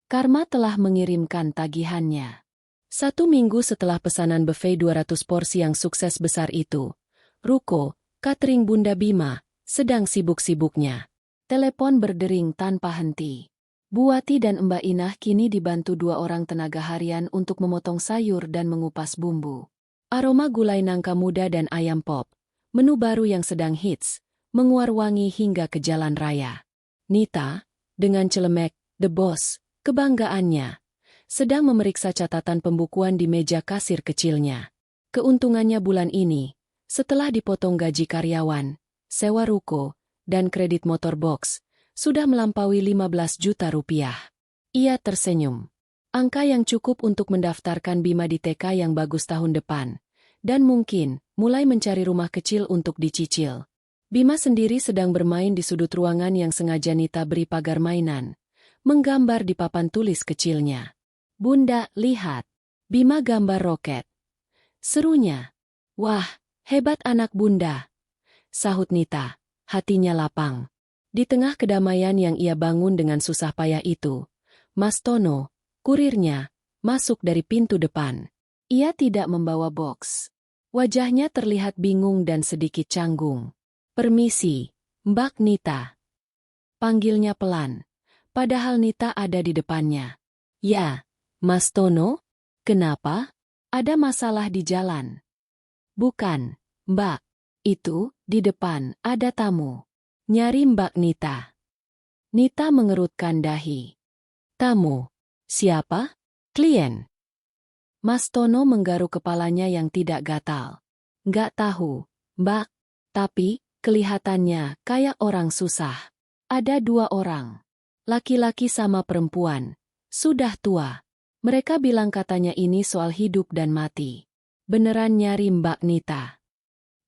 Karma telah mengirimkan tagihannya. 1 minggu setelah pesanan buffet 200 porsi yang sukses besar itu, Ruko, catering Bunda Bima, sedang sibuk-sibuknya. Telepon berdering tanpa henti. Buati dan Mbak Inah kini dibantu 2 orang tenaga harian untuk memotong sayur dan mengupas bumbu. Aroma gulai nangka muda dan ayam pop, menu baru yang sedang hits, menguar wangi hingga ke jalan raya. Nita, dengan celemek, the boss, kebanggaannya, sedang memeriksa catatan pembukuan di meja kasir kecilnya. Keuntungannya bulan ini, setelah dipotong gaji karyawan, sewa ruko, dan kredit motor box, sudah melampaui 15 juta rupiah. Ia tersenyum. Angka yang cukup untuk mendaftarkan Bima di TK yang bagus tahun depan. Dan mungkin, mulai mencari rumah kecil untuk dicicil. Bima sendiri sedang bermain di sudut ruangan yang sengaja Nita beri pagar mainan. Menggambar di papan tulis kecilnya. Bunda, lihat. Bima gambar roket. Serunya. Wah, hebat anak Bunda. Sahut Nita, hatinya lapang. Di tengah kedamaian yang ia bangun dengan susah payah itu, Mas Tono, kurirnya, masuk dari pintu depan. Ia tidak membawa box. Wajahnya terlihat bingung dan sedikit canggung. Permisi, Mbak Nita. Panggilnya pelan, padahal Nita ada di depannya. Ya, Mas Tono, kenapa? Ada masalah di jalan? Bukan, Mbak. Itu, di depan, ada tamu. Nyari Mbak Nita. Nita mengerutkan dahi. Tamu? Siapa? Klien. Mas Tono menggaruk kepalanya yang tidak gatal. Nggak tahu, Mbak. Tapi, kelihatannya kayak orang susah. Ada 2 orang. Laki-laki sama perempuan. Sudah tua. Mereka bilang katanya ini soal hidup dan mati. Beneran nyari Mbak Nita.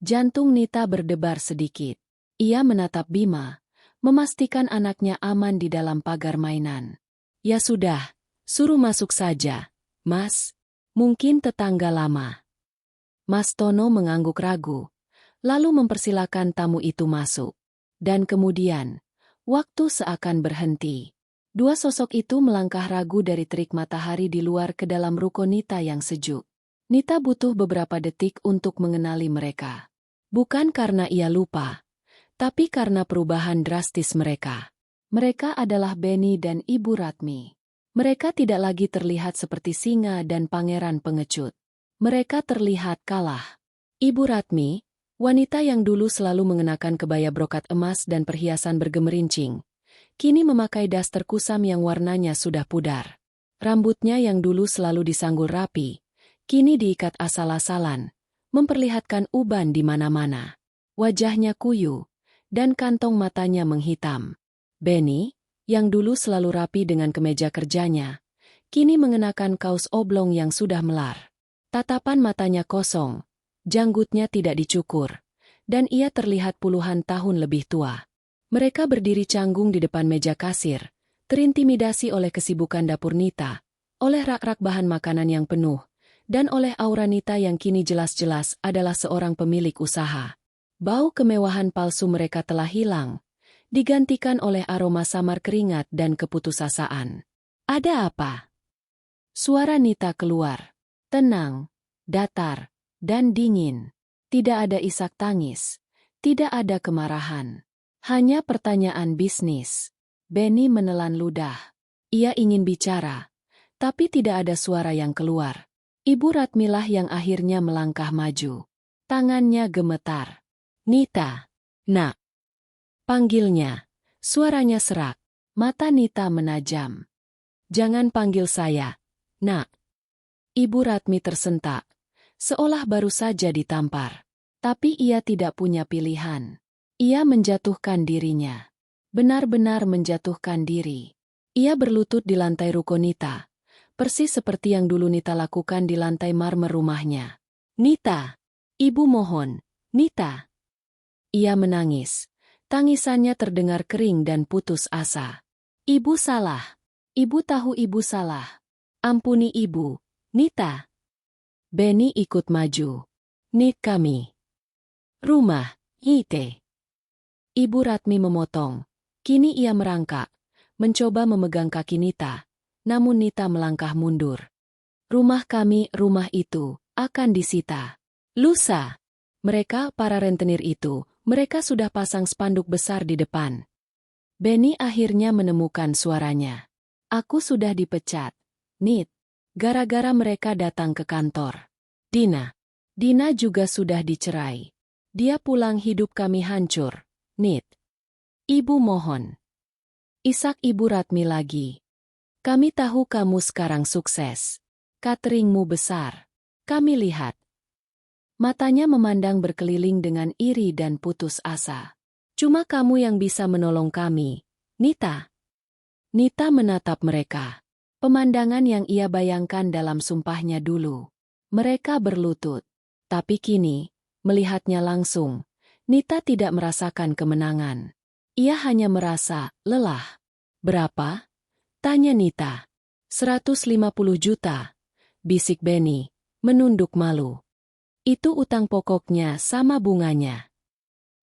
Jantung Nita berdebar sedikit. Ia menatap Bima, memastikan anaknya aman di dalam pagar mainan. Ya sudah, suruh masuk saja, Mas. Mungkin tetangga lama. Mas Tono mengangguk ragu, lalu mempersilakan tamu itu masuk. Dan kemudian, waktu seakan berhenti. 2 sosok itu melangkah ragu dari terik matahari di luar ke dalam ruko Nita yang sejuk. Nita butuh beberapa detik untuk mengenali mereka. Bukan karena ia lupa, tapi karena perubahan drastis mereka. Mereka adalah Benny dan Ibu Ratmi. Mereka tidak lagi terlihat seperti singa dan pangeran pengecut. Mereka terlihat kalah. Ibu Ratmi, wanita yang dulu selalu mengenakan kebaya brokat emas dan perhiasan bergemerincing, kini memakai daster kusam yang warnanya sudah pudar. Rambutnya yang dulu selalu disanggul rapi, kini diikat asal-asalan, memperlihatkan uban di mana-mana. Wajahnya kuyu, dan kantong matanya menghitam. Benny, yang dulu selalu rapi dengan kemeja kerjanya, kini mengenakan kaos oblong yang sudah melar. Tatapan matanya kosong, janggutnya tidak dicukur, dan ia terlihat puluhan tahun lebih tua. Mereka berdiri canggung di depan meja kasir, terintimidasi oleh kesibukan dapur Nita, oleh rak-rak bahan makanan yang penuh, dan oleh aura Nita yang kini jelas-jelas adalah seorang pemilik usaha. Bau kemewahan palsu mereka telah hilang, digantikan oleh aroma samar keringat dan keputusasaan. Ada apa? Suara Nita keluar. Tenang, datar, dan dingin. Tidak ada isak tangis. Tidak ada kemarahan. Hanya pertanyaan bisnis. Benny menelan ludah. Ia ingin bicara, tapi tidak ada suara yang keluar. Ibu Ratmilah yang akhirnya melangkah maju. Tangannya gemetar. Nita. Nak. Panggilnya. Suaranya serak. Mata Nita menajam. Jangan panggil saya, Nak. Ibu Ratmi tersentak, seolah baru saja ditampar. Tapi ia tidak punya pilihan. Ia menjatuhkan dirinya. Benar-benar menjatuhkan diri. Ia berlutut di lantai ruko Nita, persis seperti yang dulu Nita lakukan di lantai marmer rumahnya. Nita, ibu mohon, Nita. Ia menangis. Tangisannya terdengar kering dan putus asa. Ibu salah. Ibu tahu ibu salah. Ampuni ibu, Nita. Benny ikut maju. Nit kami. Rumah, Ite. Ibu Ratmi memotong. Kini ia merangkak, mencoba memegang kaki Nita, namun Nita melangkah mundur. Rumah kami, rumah itu, akan disita. Lusa. Mereka, para rentenir itu, mereka sudah pasang spanduk besar di depan. Benny akhirnya menemukan suaranya. Aku sudah dipecat, Nit. Gara-gara mereka datang ke kantor. Dina. Dina juga sudah dicerai. Dia pulang hidup kami hancur, Nit. Ibu mohon. Isak Ibu Ratmi lagi. Kami tahu kamu sekarang sukses. Cateringmu besar. Kami lihat. Matanya memandang berkeliling dengan iri dan putus asa. Cuma kamu yang bisa menolong kami, Nita. Nita menatap mereka. Pemandangan yang ia bayangkan dalam sumpahnya dulu. Mereka berlutut. Tapi kini, melihatnya langsung, Nita tidak merasakan kemenangan. Ia hanya merasa lelah. Berapa? Tanya Nita. 150 juta. Bisik Benny, menunduk malu. Itu utang pokoknya sama bunganya.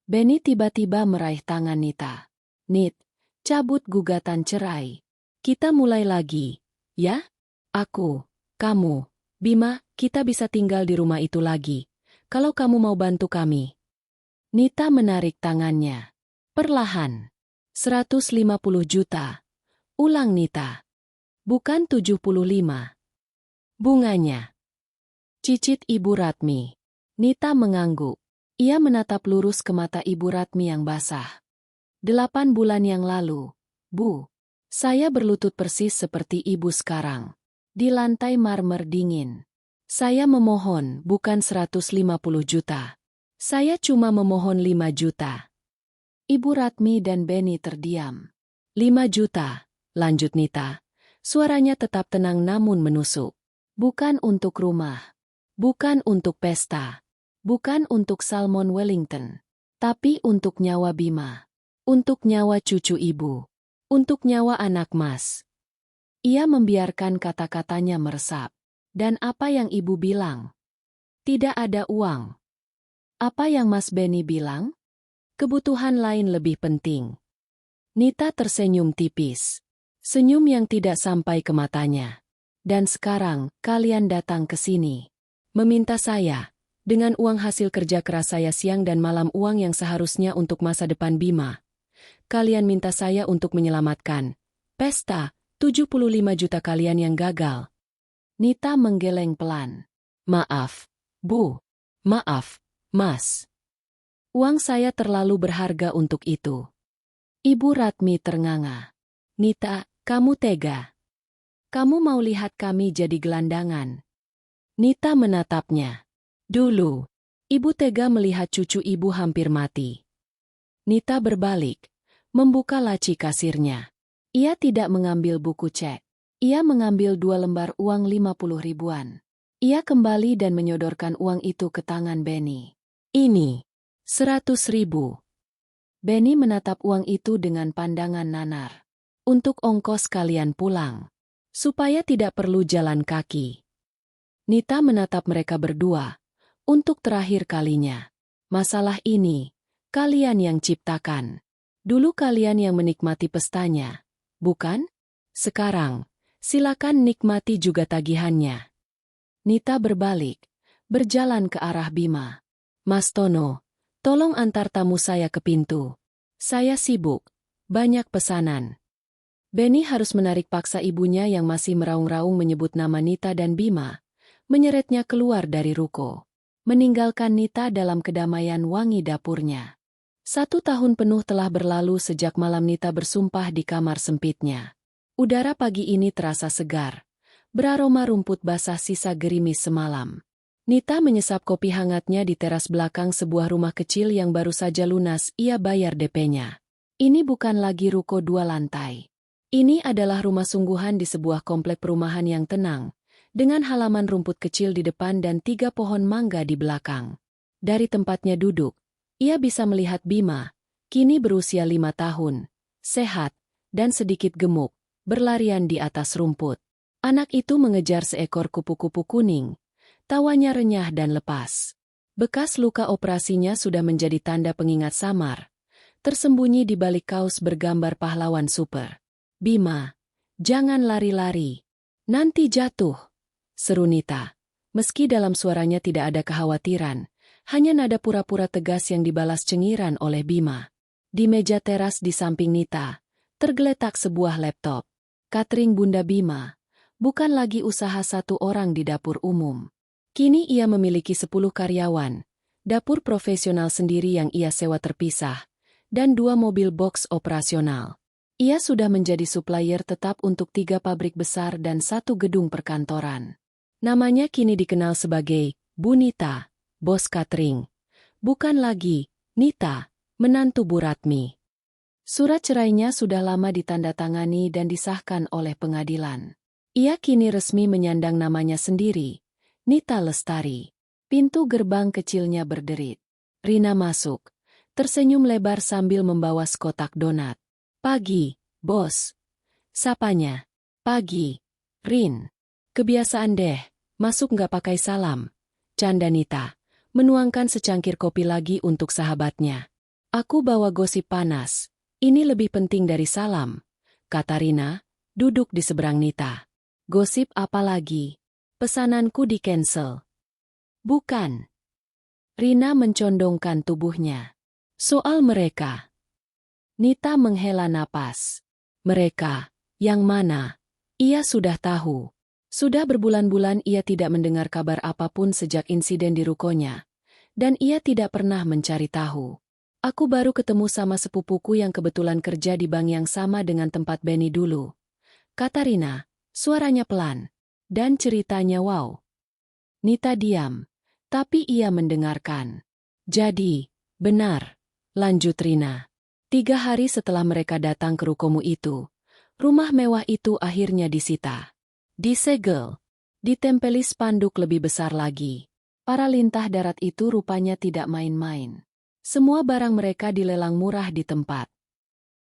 Benny tiba-tiba meraih tangan Nita. Nit, cabut gugatan cerai. Kita mulai lagi, ya? Aku, kamu, Bima, kita bisa tinggal di rumah itu lagi. Kalau kamu mau bantu kami. Nita menarik tangannya. Perlahan. 150 juta. Ulang Nita. Bukan 75. Bunganya. Cicit Ibu Ratmi. Nita mengangguk. Ia menatap lurus ke mata Ibu Ratmi yang basah. 8 bulan yang lalu, Bu. Saya berlutut persis seperti Ibu sekarang. Di lantai marmer dingin. Saya memohon bukan 150 juta. Saya cuma memohon 5 juta. Ibu Ratmi dan Benny terdiam. 5 juta, lanjut Nita. Suaranya tetap tenang namun menusuk. Bukan untuk rumah. Bukan untuk pesta. Bukan untuk salmon Wellington. Tapi untuk nyawa Bima. Untuk nyawa cucu ibu. Untuk nyawa anak Mas. Ia membiarkan kata-katanya meresap. Dan apa yang ibu bilang? Tidak ada uang. Apa yang Mas Benny bilang? Kebutuhan lain lebih penting. Nita tersenyum tipis. Senyum yang tidak sampai ke matanya. Dan sekarang, kalian datang ke sini. Meminta saya, dengan uang hasil kerja keras saya siang dan malam, uang yang seharusnya untuk masa depan Bima. Kalian minta saya untuk menyelamatkan pesta 75 juta kalian yang gagal. Nita menggeleng pelan. Maaf, Bu. Maaf, Mas. Uang saya terlalu berharga untuk itu. Ibu Ratmi ternganga. Nita, kamu tega. Kamu mau lihat kami jadi gelandangan? Nita menatapnya. Dulu, ibu tega melihat cucu ibu hampir mati. Nita berbalik, membuka laci kasirnya. Ia tidak mengambil buku cek. Ia mengambil 2 lembar uang 50 ribuan. Ia kembali dan menyodorkan uang itu ke tangan Benny. Ini, 100 ribu. Benny menatap uang itu dengan pandangan nanar. Untuk ongkos kalian pulang. Supaya tidak perlu jalan kaki. Nita menatap mereka berdua. Untuk terakhir kalinya. Masalah ini, kalian yang ciptakan. Dulu kalian yang menikmati pestanya. Bukan? Sekarang, silakan nikmati juga tagihannya. Nita berbalik. Berjalan ke arah Bima. Mas Tono, tolong antar tamu saya ke pintu. Saya sibuk. Banyak pesanan. Benny harus menarik paksa ibunya yang masih meraung-raung menyebut nama Nita dan Bima. Menyeretnya keluar dari ruko. Meninggalkan Nita dalam kedamaian wangi dapurnya. 1 tahun penuh telah berlalu sejak malam Nita bersumpah di kamar sempitnya. Udara pagi ini terasa segar. Beraroma rumput basah sisa gerimis semalam. Nita menyesap kopi hangatnya di teras belakang sebuah rumah kecil yang baru saja lunas ia bayar DP-nya. Ini bukan lagi ruko 2 lantai. Ini adalah rumah sungguhan di sebuah komplek perumahan yang tenang, dengan halaman rumput kecil di depan dan 3 pohon mangga di belakang. Dari tempatnya duduk, ia bisa melihat Bima, kini berusia 5 tahun, sehat, dan sedikit gemuk, berlarian di atas rumput. Anak itu mengejar seekor kupu-kupu kuning. Tawanya renyah dan lepas. Bekas luka operasinya sudah menjadi tanda pengingat samar. Tersembunyi di balik kaos bergambar pahlawan super. Bima, jangan lari-lari. Nanti jatuh. Seru Nita. Meski dalam suaranya tidak ada kekhawatiran, hanya nada pura-pura tegas yang dibalas cengiran oleh Bima. Di meja teras di samping Nita, tergeletak sebuah laptop. Catering Bunda Bima. Bukan lagi usaha 1 orang di dapur umum. Kini ia memiliki 10 karyawan, dapur profesional sendiri yang ia sewa terpisah, dan 2 mobil box operasional. Ia sudah menjadi supplier tetap untuk 3 pabrik besar dan 1 gedung perkantoran. Namanya kini dikenal sebagai Bu Nita, bos catering. Bukan lagi Nita, menantu Bu Ratmi. Surat cerainya sudah lama ditandatangani dan disahkan oleh pengadilan. Ia kini resmi menyandang namanya sendiri. Nita Lestari. Pintu gerbang kecilnya berderit. Rina masuk. Tersenyum lebar sambil membawa sekotak donat. Pagi, bos. Sapanya. Pagi. Rin. Kebiasaan deh, masuk nggak pakai salam. Canda Nita. Menuangkan secangkir kopi lagi untuk sahabatnya. Aku bawa gosip panas. Ini lebih penting dari salam. Kata Rina, duduk di seberang Nita. Gosip apa lagi? Pesananku di-cancel. Bukan. Rina mencondongkan tubuhnya. Soal mereka. Nita menghela napas. Mereka, yang mana? Ia sudah tahu. Sudah berbulan-bulan ia tidak mendengar kabar apapun sejak insiden di rukonya. Dan ia tidak pernah mencari tahu. Aku baru ketemu sama sepupuku yang kebetulan kerja di bank yang sama dengan tempat Benny dulu. Kata Rina, suaranya pelan. Dan ceritanya wow. Nita diam, tapi ia mendengarkan. Jadi, benar, lanjut Rina. 3 hari setelah mereka datang ke rukomu itu, rumah mewah itu akhirnya disita. Disegel, ditempeli spanduk lebih besar lagi. Para lintah darat itu rupanya tidak main-main. Semua barang mereka dilelang murah di tempat.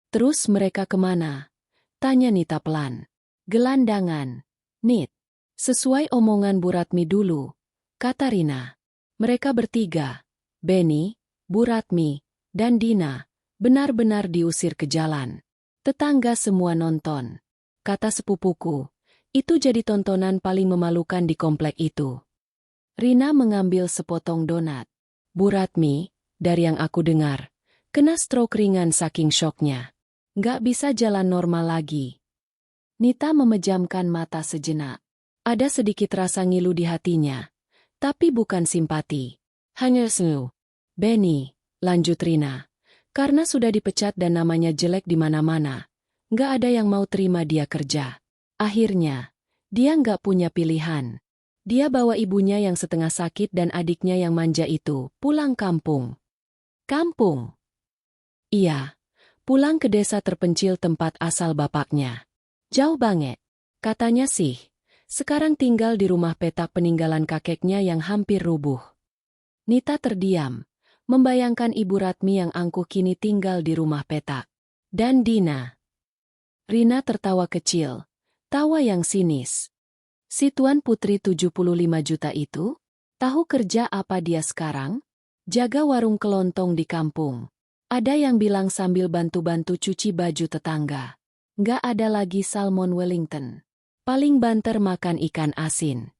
Terus mereka kemana? Tanya Nita pelan. Gelandangan, Nit. Sesuai omongan Bu Ratmi dulu, kata Rina. Mereka bertiga, Benny, Bu Ratmi, dan Dina, benar-benar diusir ke jalan. Tetangga semua nonton. Kata sepupuku, itu jadi tontonan paling memalukan di komplek itu. Rina mengambil sepotong donat. Bu Ratmi, dari yang aku dengar, kena stroke ringan saking syoknya. Nggak bisa jalan normal lagi. Nita memejamkan mata sejenak. Ada sedikit rasa ngilu di hatinya. Tapi bukan simpati. Hanya senyum. Benny, lanjut Rina. Karena sudah dipecat dan namanya jelek di mana-mana. Nggak ada yang mau terima dia kerja. Akhirnya, dia nggak punya pilihan. Dia bawa ibunya yang setengah sakit dan adiknya yang manja itu pulang kampung. Kampung? Iya, pulang ke desa terpencil tempat asal bapaknya. Jauh banget. Katanya sih, sekarang tinggal di rumah petak peninggalan kakeknya yang hampir rubuh. Nita terdiam, membayangkan Ibu Ratmi yang angkuh kini tinggal di rumah petak. Dan Dina. Rina tertawa kecil, tawa yang sinis. Si Tuan Putri 75 juta itu? Tahu kerja apa dia sekarang? Jaga warung kelontong di kampung. Ada yang bilang sambil bantu-bantu cuci baju tetangga. Nggak ada lagi salmon Wellington. Paling banter makan ikan asin.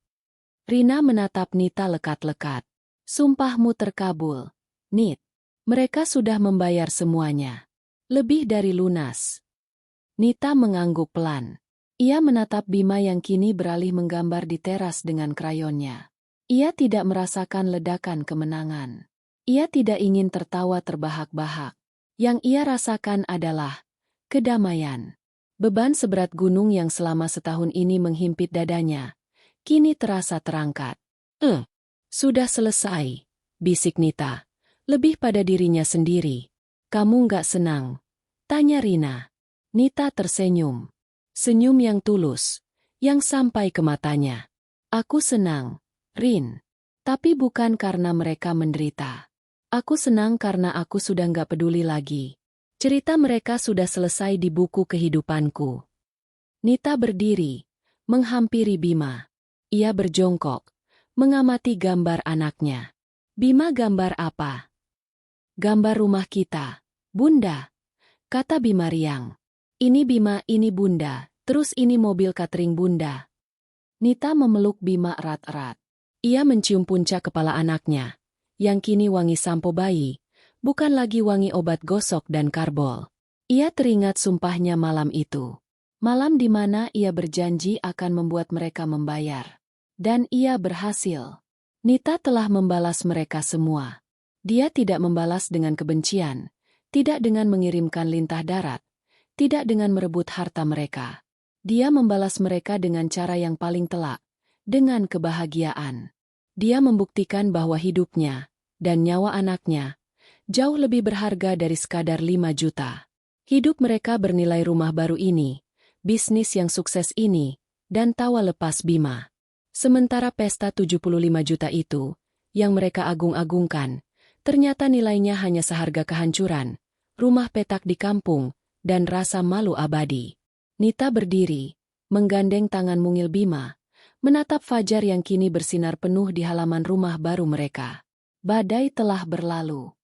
Rina menatap Nita lekat-lekat. Sumpahmu terkabul. Nit. Mereka sudah membayar semuanya. Lebih dari lunas. Nita mengangguk pelan. Ia menatap Bima yang kini beralih menggambar di teras dengan krayonnya. Ia tidak merasakan ledakan kemenangan. Ia tidak ingin tertawa terbahak-bahak. Yang ia rasakan adalah kedamaian. Beban seberat gunung yang selama setahun ini menghimpit dadanya, kini terasa terangkat. Sudah selesai, bisik Nita. Lebih pada dirinya sendiri. Kamu nggak senang? Tanya Rina. Nita tersenyum. Senyum yang tulus, yang sampai ke matanya. Aku senang, Rin. Tapi bukan karena mereka menderita. Aku senang karena aku sudah nggak peduli lagi. Cerita mereka sudah selesai di buku kehidupanku. Nita berdiri, menghampiri Bima. Ia berjongkok, mengamati gambar anaknya. Bima, gambar apa? Gambar rumah kita, Bunda, kata Bima riang. Ini Bima, ini Bunda, terus ini mobil catering Bunda. Nita memeluk Bima erat-erat. Ia mencium puncak kepala anaknya, yang kini wangi sampo bayi, bukan lagi wangi obat gosok dan karbol. Ia teringat sumpahnya malam itu. Malam di mana ia berjanji akan membuat mereka membayar. Dan ia berhasil. Nita telah membalas mereka semua. Dia tidak membalas dengan kebencian, tidak dengan mengirimkan lintah darat, tidak dengan merebut harta mereka. Dia membalas mereka dengan cara yang paling telak, dengan kebahagiaan. Dia membuktikan bahwa hidupnya, dan nyawa anaknya, jauh lebih berharga dari sekadar 5 juta. Hidup mereka bernilai rumah baru ini, bisnis yang sukses ini, dan tawa lepas Bima. Sementara pesta 75 juta itu, yang mereka agung-agungkan, ternyata nilainya hanya seharga kehancuran, rumah petak di kampung, dan rasa malu abadi. Nita berdiri, menggandeng tangan mungil Bima, menatap fajar yang kini bersinar penuh di halaman rumah baru mereka. Badai telah berlalu.